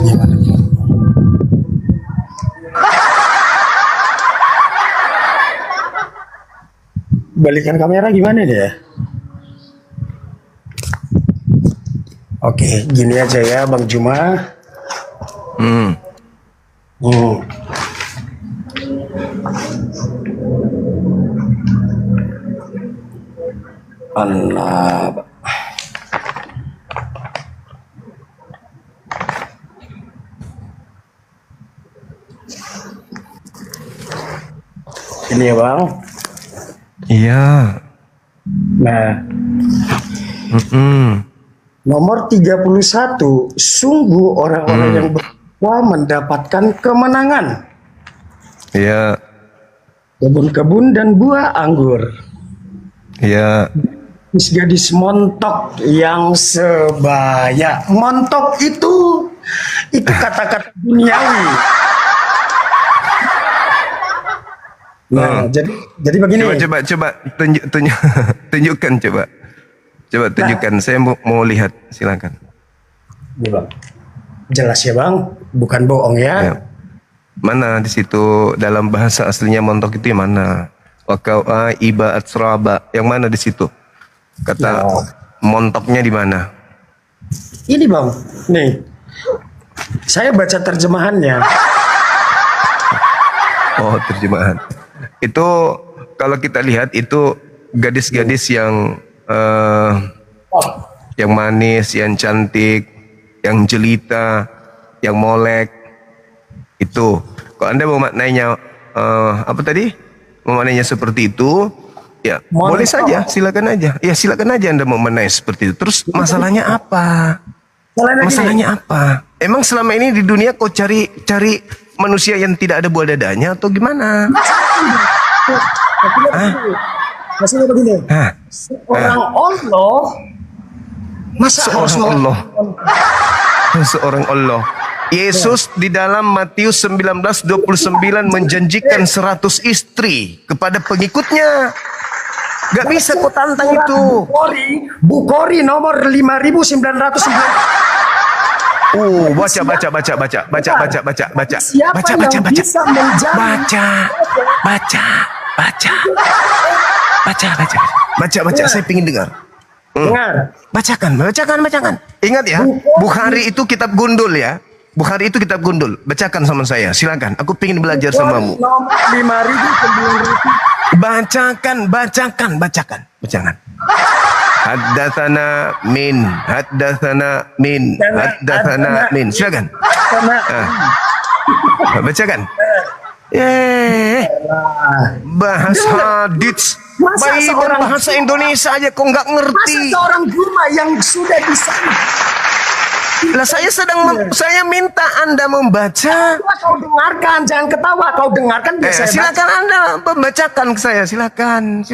Balikan kamera gimana deh ya? Oke, gini aja ya Bang Juma. Allah. Ini ya Bang. Iya. Nah. Nomor 31, sungguh orang-orang yang bertakwa mendapatkan kemenangan. Iya. Kebun-kebun dan buah anggur. Iya. Gadis montok yang sebaya. Montok itu kata-kata duniawi. Nah, jadi begini. Coba tunjukkan coba. Coba tunjukkan. Saya mau lihat. Silakan. Ini Bang. Jelas ya Bang, bukan bohong ya. Mana di situ dalam bahasa aslinya montok itu yang mana? Wakau iba atsraba. Yang mana di situ? Kata montoknya di mana? Ini Bang. Nih. Saya baca terjemahannya. Oh, terjemahan. Itu kalau kita lihat itu gadis-gadis yang manis, yang cantik, yang jelita, yang molek. Itu. Kalau Anda mau maknanya apa tadi? Mau maknanya seperti itu, ya boleh saja, silakan aja. Ya silakan aja Anda mau maknanya seperti itu. Terus masalahnya apa? Masalahnya apa? Emang selama ini di dunia kau cari manusia yang tidak ada buah dadanya atau gimana? Maksudnya begini. Orang Allah Masa harus seorang nolak? Allah. Seorang Allah. Yesus di dalam Matius 19:29 menjanjikan 100 istri kepada pengikutnya. Gak bisa kau tantang itu. Bukhari nomor 5990. Baca. Siapa yang bisa menjamin? Baca. Saya pingin dengar. Dengar. Bacakan. Ingat ya, Bukhari itu kitab gundul ya. Bukhari itu kitab gundul. Bacakan sama saya. Silakan. Aku pingin belajar samamu. Nomor 5.900. Bacakan. Haddatsana min. Silakan. Bacakan. Bahasa hadits. Baik bahasa Indonesia aja kok nggak ngerti. Masa seorang guma yang sudah di sana. Lah saya minta Anda membaca. Kau dengarkan, jangan ketawa. Kau dengarkan. Silakan Anda membacakan ke saya. Silakan.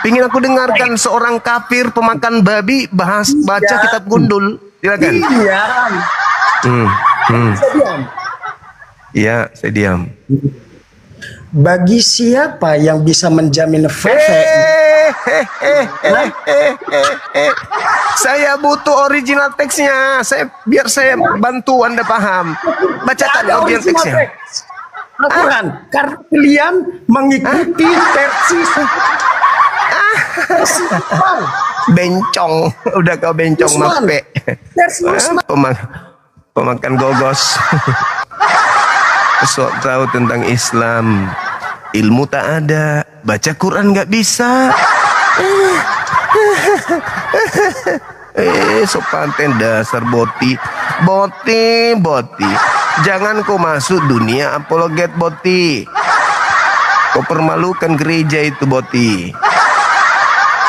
Pingin aku dengarkan seorang kafir pemakan babi baca kitab gundul. Silakan. Iya. Iya, saya diam. Bagi siapa yang bisa menjamin Saya butuh original teksnya. Biar saya bantu Anda paham. Bacakan original teksnya. Al-Quran. Karena kalian mengikuti versi bencong. Udah kau bencong mape. Pemakan gogos. Sok tahu tentang Islam, ilmu tak ada, baca Quran nggak bisa. Sok panten dasar boti. Jangan kau masuk dunia apologet boti. Kau permalukan gereja itu boti.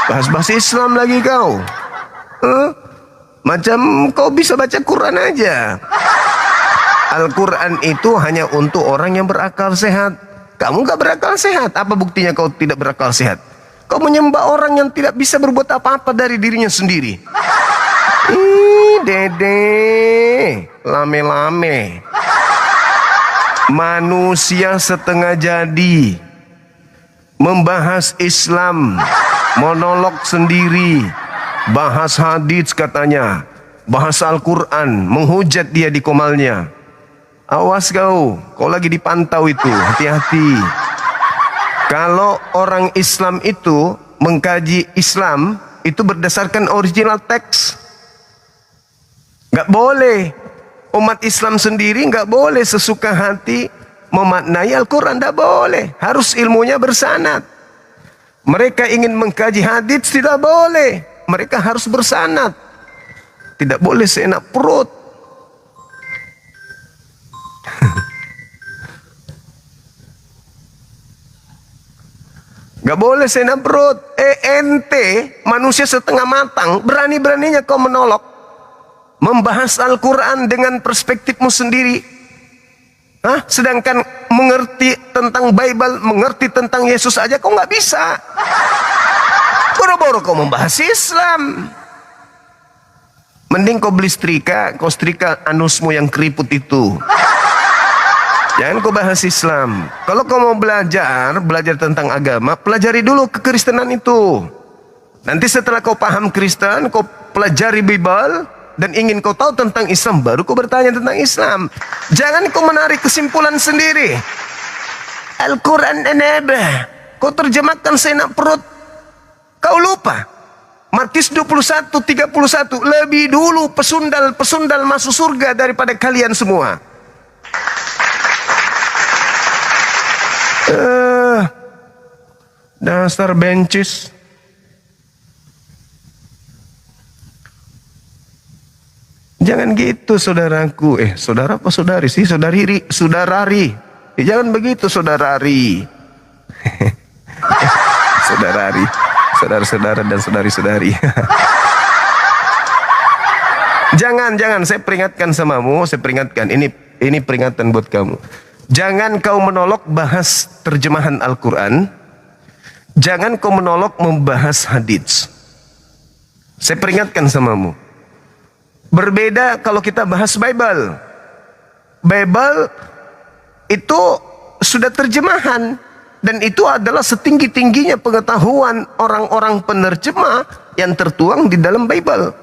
Bahas Islam lagi kau. Macam kau bisa baca Quran aja. Al-Quran itu hanya untuk orang yang berakal sehat. Kamu gak berakal sehat. Apa buktinya kau tidak berakal sehat? Kau menyembah orang yang tidak bisa berbuat apa-apa dari dirinya sendiri. Dede, lame-lame. Manusia setengah jadi. Membahas Islam. Monolog sendiri. Bahas hadits katanya. Bahas Al-Quran. Menghujat dia di komalnya. Awas kau lagi dipantau itu, hati-hati. Kalau orang Islam itu mengkaji Islam, itu berdasarkan original teks. Gak boleh. Umat Islam sendiri gak boleh sesuka hati memaknai Al-Quran, gak boleh. Harus ilmunya bersanad. Mereka ingin mengkaji hadits, tidak boleh. Mereka harus bersanad. Tidak boleh seenak perut. Gak boleh seenak perut. Ente manusia setengah matang, berani-beraninya kau menolak membahas Al-Quran dengan perspektifmu sendiri. Sedangkan mengerti tentang Bible, mengerti tentang Yesus aja kau gak bisa. Boro-boro kau membahas Islam. Mending kau beli setrika, kau setrika anusmu yang keriput itu. Jangan kau bahas Islam. Kalau kau mau belajar tentang agama, pelajari dulu kekristenan itu. Nanti setelah kau paham Kristen, kau pelajari Bible, dan ingin kau tahu tentang Islam, baru kau bertanya tentang Islam. Jangan kau menarik kesimpulan sendiri. Al-Quran enabah. Kau terjemahkan seenak perut. Kau lupa. Matius 21:31. Lebih dulu pesundal masuk surga daripada kalian semua. Dasar bencis. Jangan gitu saudaraku. Saudara apa saudari sih? Saudarari. Jangan begitu saudarari. Saudarari. Saudara-saudara dan saudari-saudari. Jangan, saya peringatkan samamu, saya peringatkan. Ini peringatan buat kamu. Jangan kau menolak bahas terjemahan Al-Quran. Jangan kau menolak membahas hadits. Saya peringatkan samamu. Berbeda kalau kita bahas Bible. Bible itu sudah terjemahan. Dan itu adalah setinggi-tingginya pengetahuan orang-orang penerjemah yang tertuang di dalam Bible.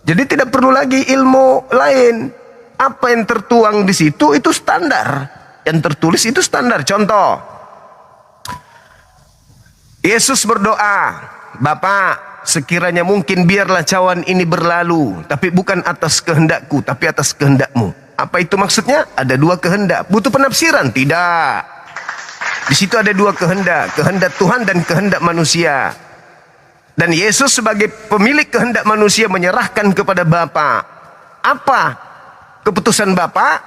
Jadi tidak perlu lagi ilmu lain. Apa yang tertuang di situ itu standar. Yang tertulis itu standar. Contoh, Yesus berdoa, Bapa, sekiranya mungkin biarlah cawan ini berlalu, tapi bukan atas kehendakku, tapi atas kehendakmu. Apa itu maksudnya? Ada dua kehendak. Butuh penafsiran? Tidak. Di situ ada dua kehendak. Kehendak Tuhan dan kehendak manusia. Dan Yesus sebagai pemilik kehendak manusia menyerahkan kepada Bapa. Apa keputusan Bapa?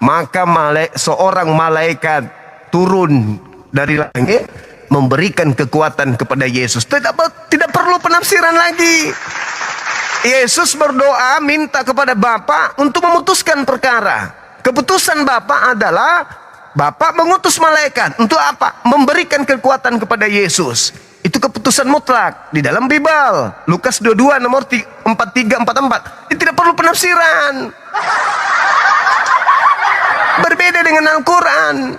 Maka seorang malaikat turun dari langit memberikan kekuatan kepada Yesus. Tidak perlu penafsiran lagi. Yesus berdoa minta kepada Bapa untuk memutuskan perkara. Keputusan Bapa adalah Bapa mengutus malaikat untuk apa? Memberikan kekuatan kepada Yesus. Itu keputusan mutlak di dalam Bible. Lukas 22 nomor 4344. Itu tidak perlu penafsiran. Berbeda dengan Al-Quran.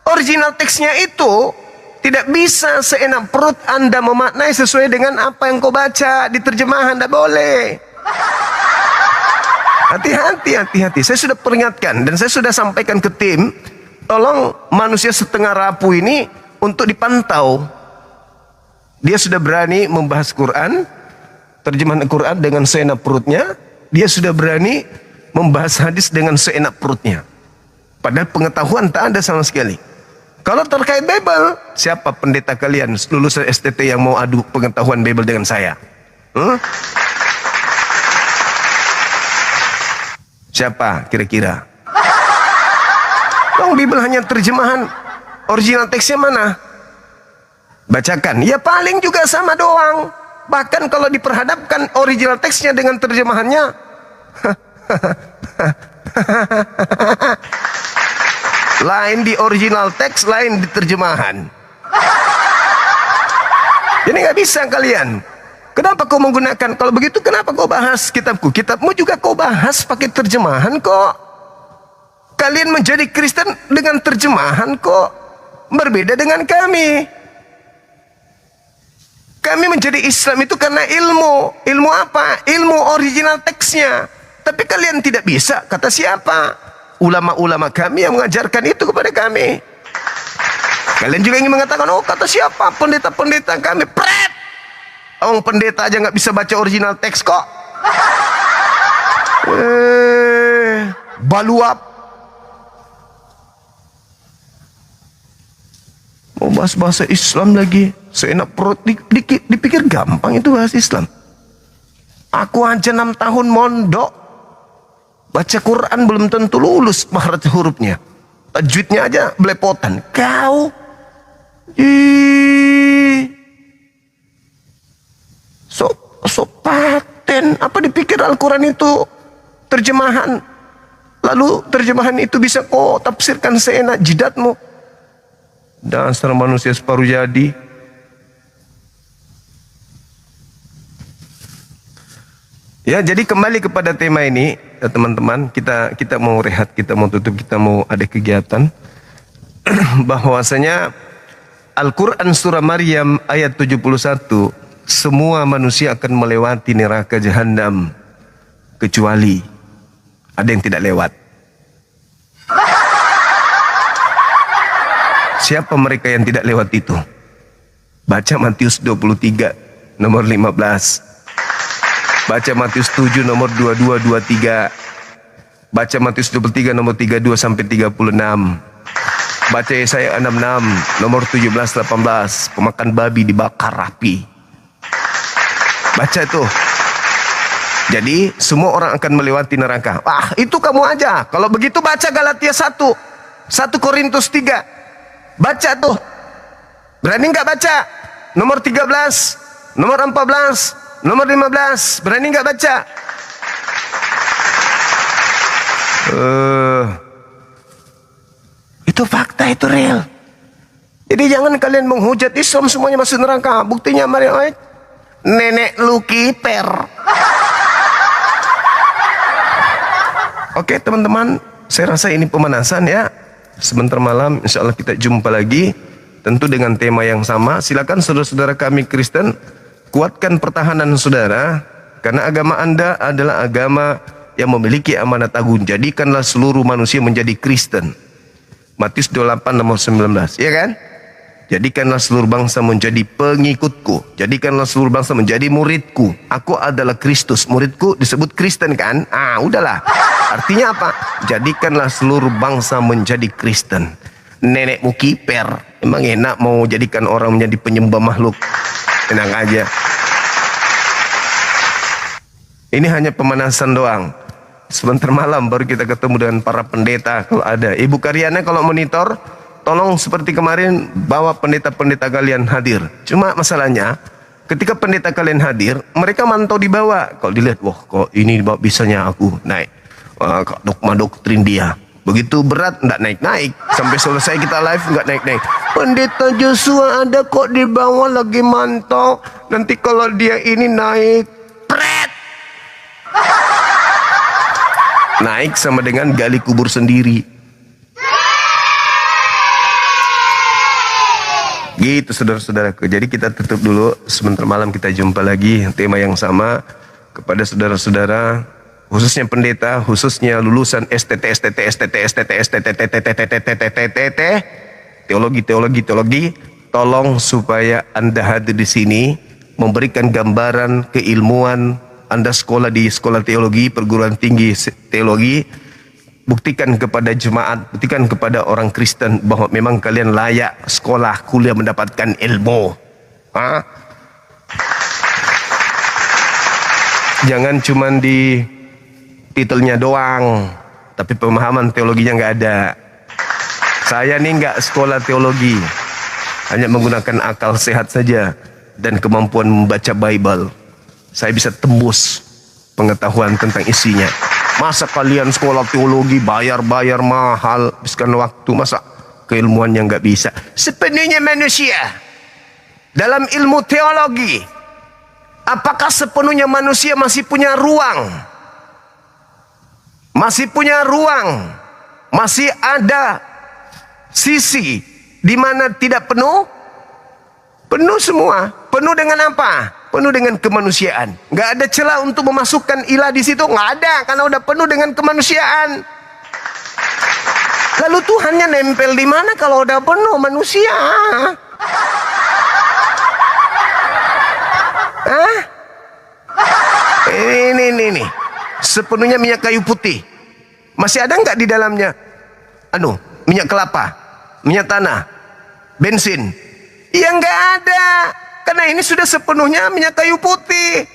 Original teksnya itu tidak bisa seenak perut Anda memaknai sesuai dengan apa yang kau baca di terjemahan. Tidak boleh. Hati-hati. Saya sudah peringatkan dan saya sudah sampaikan ke tim. Tolong manusia setengah rapuh ini untuk dipantau. Dia sudah berani membahas Quran, terjemahan Quran dengan seenak perutnya. Dia sudah berani membahas hadis dengan seenak perutnya. Padahal pengetahuan tak ada sama sekali. Kalau terkait Bible, siapa pendeta kalian lulusan STT yang mau adu pengetahuan Bible dengan saya? Siapa kira-kira? Bible hanya terjemahan, original teksnya mana? Bacakan. Ya paling juga sama doang. Bahkan kalau diperhadapkan original teksnya dengan terjemahannya, lain di original teks, lain di terjemahan. Jadi nggak bisa kalian. Kenapa kau menggunakan? Kalau begitu kenapa kau bahas kitabku? Kitabmu juga kau bahas pakai terjemahan kok. Kalian menjadi Kristen dengan terjemahan kok. Berbeda dengan kami. Kami menjadi Islam itu karena ilmu. Ilmu apa? Ilmu original teksnya. Tapi kalian tidak bisa. Kata siapa? Ulama-ulama kami yang mengajarkan itu kepada kami. Kalian juga ingin mengatakan, oh kata siapa? Pendeta-pendeta kami. Pret! Orang pendeta aja nggak bisa baca original teks kok. Baluap. Mau bahas bahasa Islam lagi. Seenak perut dipikir gampang itu bahasa Islam. Aku aja 6 tahun mondok. Baca Quran belum tentu lulus makhraj hurufnya. Tajwidnya aja belepotan. Kau so paten. Apa dipikir Al-Quran itu terjemahan? Lalu terjemahan itu bisa kau tafsirkan seenak jidatmu. Dasar manusia separuh jadi. Ya, jadi kembali kepada tema ini, ya, teman-teman, kita mau rehat, kita mau tutup, kita mau ada kegiatan. Bahwasanya Al-Quran surah Maryam ayat 71, semua manusia akan melewati neraka jahanam kecuali ada yang tidak lewat. Siapa mereka yang tidak lewat itu? Baca Matius 23 nomor 15. Baca Matius 7 nomor 22 23. Baca Matius 23 nomor 32 sampai 36. Baca Yesaya 66 nomor 17 18. Pemakan babi dibakar api. Baca itu. Jadi semua orang akan melewati neraka. Ah, itu kamu aja. Kalau begitu baca Galatia 1 Korintus 3. Baca tuh. Berani nggak baca? Nomor 13, nomor 14, nomor 15. Berani nggak baca? Itu fakta, itu real. Jadi jangan kalian menghujat Islam semuanya masuk neraka. Buktinya mari Nenek lu kiper. Oke teman-teman, saya rasa ini pemanasan ya. Sebentar malam insya Allah kita jumpa lagi, tentu dengan tema yang sama. Silakan saudara-saudara kami Kristen, kuatkan pertahanan saudara, karena agama Anda adalah agama yang memiliki amanat agung. Jadikanlah seluruh manusia menjadi Kristen. Matius 28 nomor 19, ya kan? Jadikanlah seluruh bangsa menjadi pengikutku. Jadikanlah seluruh bangsa menjadi muridku. Aku adalah Kristus. Muridku disebut Kristen kan? Udahlah. Artinya apa? Jadikanlah seluruh bangsa menjadi Kristen. Nenekmu kiper. Emang enak mau jadikan orang menjadi penyembah makhluk? Tenang aja. Ini hanya pemanasan doang. Sebentar malam baru kita ketemu dengan para pendeta kalau ada. Ibu Karyana kalau monitor, tolong seperti kemarin bawa pendeta-pendeta kalian hadir. Cuma masalahnya, ketika pendeta kalian hadir, mereka mantau di bawah. Kalau dilihat, wah kok ini bisanya aku naik. Dogma doktrin dia. Begitu berat, enggak naik-naik. Sampai selesai kita live, enggak naik-naik. Pendeta Joshua ada kok di bawah lagi mantau. Nanti kalau dia ini naik, pret. Naik sama dengan gali kubur sendiri. Gitu saudara-saudaraku. Jadi kita tutup dulu. Sebentar malam kita jumpa lagi. Tema yang sama. Kepada saudara-saudara, khususnya pendeta, khususnya lulusan STT, teologi, tolong supaya Anda hadir di sini, memberikan gambaran keilmuan. Anda sekolah di sekolah teologi, perguruan tinggi teologi, buktikan kepada jemaat, buktikan kepada orang Kristen bahwa memang kalian layak sekolah, kuliah, mendapatkan ilmu. Jangan cuman di titelnya doang, tapi pemahaman teologinya nggak ada. Saya nih nggak sekolah teologi, hanya menggunakan akal sehat saja dan kemampuan membaca Bible. Saya bisa tembus pengetahuan tentang isinya. Masa kalian sekolah teologi bayar-bayar mahal, habiskan waktu, masa keilmuannya nggak bisa? Sepenuhnya manusia. Dalam ilmu teologi, apakah sepenuhnya manusia masih punya ruang? Masih punya ruang? Masih ada sisi di mana tidak penuh? Penuh semua. Penuh dengan apa? Penuh dengan kemanusiaan. Nggak ada celah untuk memasukkan ilah di situ. Nggak ada, karena udah penuh dengan kemanusiaan. Lalu Tuhannya nempel di mana kalau udah penuh manusia? Ini. Sepenuhnya minyak kayu putih. Masih ada nggak di dalamnya? Minyak kelapa, minyak tanah, bensin? Ya nggak ada. Karena ini sudah sepenuhnya minyak kayu putih.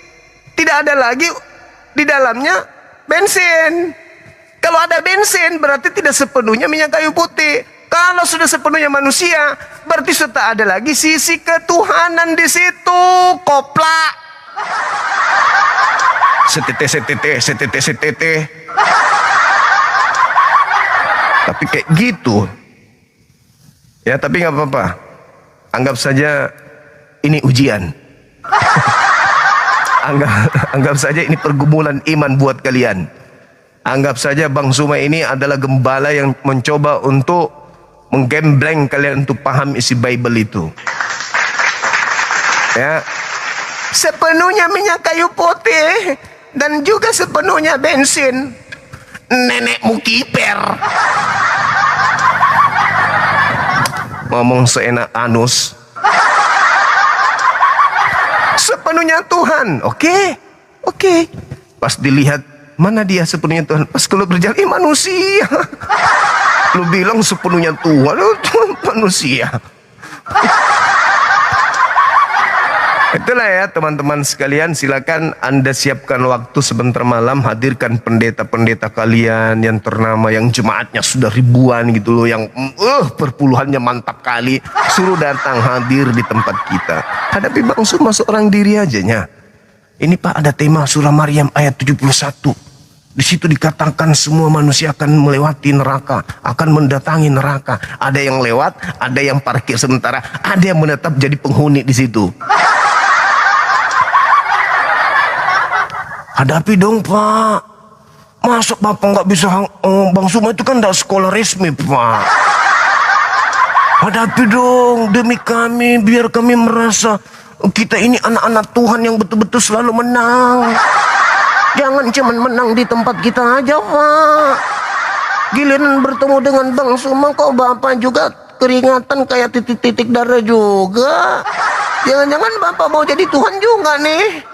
Tidak ada lagi di dalamnya bensin. Kalau ada bensin berarti tidak sepenuhnya minyak kayu putih. Kalau sudah sepenuhnya manusia, berarti sudah ada lagi sisi ketuhanan di situ. Koplak. Setete. Tapi kayak gitu. Ya, tapi nggak apa-apa. Anggap saja ini ujian. Anggap saja ini pergumulan iman buat kalian. Anggap saja Bang Suma ini adalah gembala yang mencoba untuk menggembleng kalian untuk paham isi Bible itu. Ya, sepenuhnya minyak kayu putih dan juga sepenuhnya bensin. Nenekmu kiper. Ngomong seenak anus. Sepenuhnya Tuhan. Oke. Pas dilihat, mana dia sepenuhnya Tuhan? Pas kalau berjalan, manusia. Lu bilang sepenuhnya Tuhan, manusia. Itulah ya teman-teman sekalian, silakan Anda siapkan waktu sebentar malam, hadirkan pendeta-pendeta kalian yang ternama, yang jemaatnya sudah ribuan gitu loh, yang perpuluhannya mantap kali, suruh datang hadir di tempat kita. Hadapi Bang Suma seorang diri aja nya. Ini Pak, ada tema surah Maryam ayat 71. Di situ dikatakan semua manusia akan melewati neraka, akan mendatangi neraka. Ada yang lewat, ada yang parkir sementara, ada yang menetap jadi penghuni di situ. Hadapi dong Pak. Masa Bapak nggak bisa, Bang Suma itu kan nggak sekolah resmi Pak. Hadapi dong demi kami, biar kami merasa kita ini anak-anak Tuhan yang betul-betul selalu menang. Jangan cuman menang di tempat kita aja Pak. Giliran bertemu dengan Bang Suma kok Bapak juga keringatan kayak titik-titik darah juga. Jangan-jangan Bapak mau jadi Tuhan juga nih.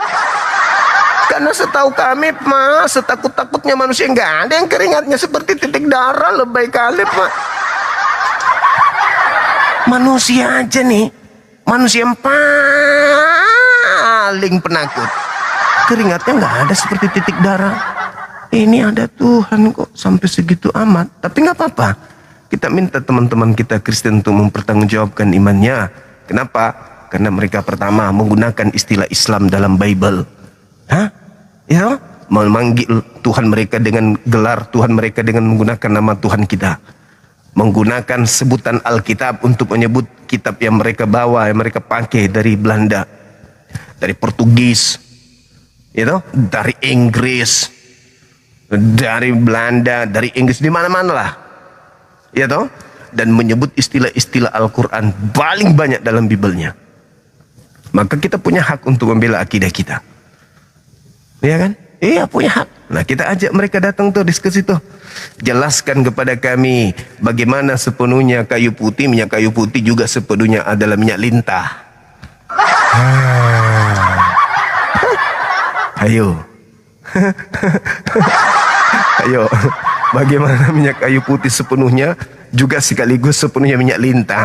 Karena setahu kami Pak, setakut-takutnya manusia nggak ada yang keringatnya seperti titik darah, lebay kali Pak. Manusia aja nih, manusia yang paling penakut, keringatnya nggak ada seperti titik darah. Ini ada Tuhan kok sampai segitu amat. Tapi nggak apa-apa, kita minta teman-teman kita Kristen untuk mempertanggungjawabkan imannya. Kenapa? Karena mereka pertama menggunakan istilah Islam dalam Bible. Hah? Ya, memanggil Tuhan mereka dengan gelar Tuhan mereka dengan menggunakan nama Tuhan kita. Menggunakan sebutan Alkitab untuk menyebut kitab yang mereka bawa, yang mereka pakai dari Belanda, dari Portugis, dari Inggris, dari Belanda, dari Inggris, di mana-mana lah. Ya toh? Dan menyebut istilah-istilah Al-Quran paling banyak dalam Bible-nya. Maka kita punya hak untuk membela akidah kita. Iya kan? Iya, punya hak. Nah, kita ajak mereka datang tuh, diskusi tuh. Jelaskan kepada kami bagaimana sepenuhnya kayu putih, minyak kayu putih juga sepenuhnya adalah minyak lintah. Ayo. Ayo. Bagaimana minyak kayu putih sepenuhnya juga sekaligus sepenuhnya minyak lintah.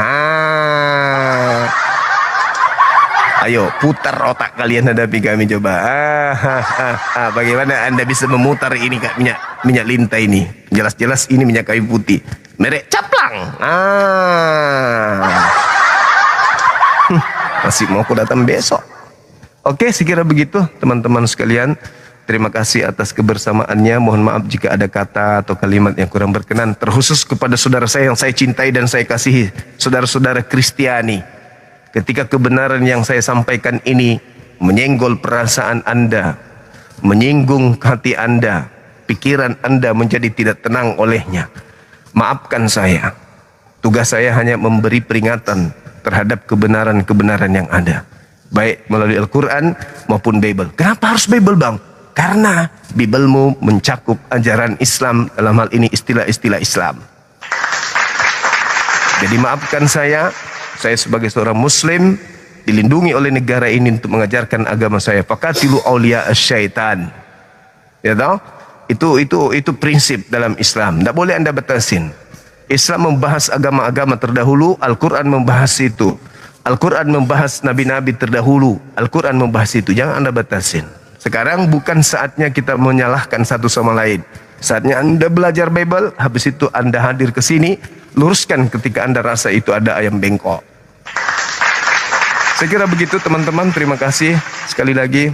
Ayo putar otak kalian hadapi kami coba. Bagaimana Anda bisa memutar ini Kak, minyak lintah ini? Jelas-jelas ini minyak kayu putih. Merek Caplang. Masih mau aku datang besok. Oke, sekira begitu teman-teman sekalian. Terima kasih atas kebersamaannya. Mohon maaf jika ada kata atau kalimat yang kurang berkenan, terkhusus kepada saudara saya yang saya cintai dan saya kasihi, saudara-saudara Kristiani. Ketika kebenaran yang saya sampaikan ini menyenggol perasaan Anda, menyinggung hati Anda, pikiran Anda menjadi tidak tenang olehnya, maafkan saya. Tugas saya hanya memberi peringatan terhadap kebenaran-kebenaran yang ada, baik melalui Al-Quran maupun Bible. Kenapa harus Bible Bang? Karena Biblemu mencakup ajaran Islam, dalam hal ini istilah-istilah Islam. Jadi maafkan saya sebagai seorang Muslim dilindungi oleh negara ini untuk mengajarkan agama saya. Faqatilu awliya asyaitan. Ya tahu? Itu prinsip dalam Islam. Tidak boleh Anda batasin. Islam membahas agama-agama terdahulu, Al-Quran membahas itu. Al-Quran membahas nabi-nabi terdahulu, Al-Quran membahas itu. Jangan Anda batasin. Sekarang bukan saatnya kita menyalahkan satu sama lain. Saatnya Anda belajar Bible, habis itu Anda hadir ke sini, luruskan ketika Anda rasa itu ada ayam bengkok. Saya kira begitu teman-teman, terima kasih sekali lagi.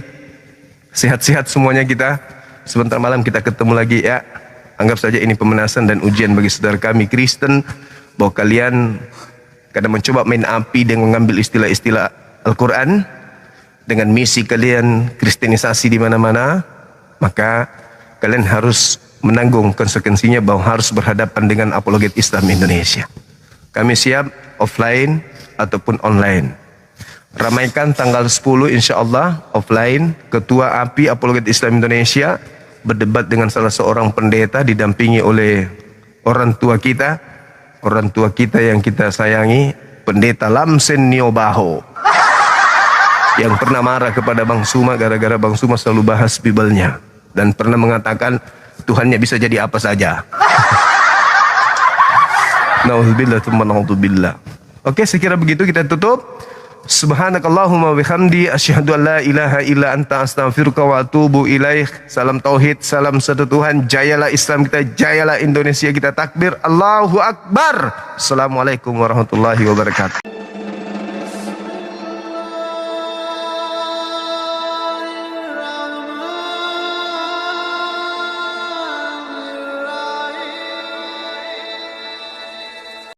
Sehat-sehat semuanya kita. Sebentar malam kita ketemu lagi ya. Anggap saja ini pemanasan dan ujian bagi saudara kami Kristen, bahwa kalian kadang mencoba main api dengan mengambil istilah-istilah Al-Quran dengan misi kalian kristenisasi di mana-mana, maka kalian harus menanggung konsekuensinya bahwa harus berhadapan dengan apologet Islam Indonesia. Kami siap offline ataupun online. Ramaikan tanggal 10 insya Allah offline. Ketua API Apologet Islam Indonesia berdebat dengan salah seorang pendeta didampingi oleh orang tua kita yang kita sayangi, Pendeta Lamsen Niobaho, yang pernah marah kepada Bang Suma gara-gara Bang Suma selalu bahas Bible-nya dan pernah mengatakan Tuhannya bisa jadi apa saja. Nauzubillah tsumma nauzubillah. Oke, sekira begitu kita tutup. Subhanakallahumma bihamdi asyhadu an la ilaha illa anta astaghfiruka wa atubu ilaih. Salam tauhid, salam satu Tuhan. Jayalah Islam kita, jayalah Indonesia kita. Takbir, Allahu Akbar. Assalamualaikum warahmatullahi wabarakatuh.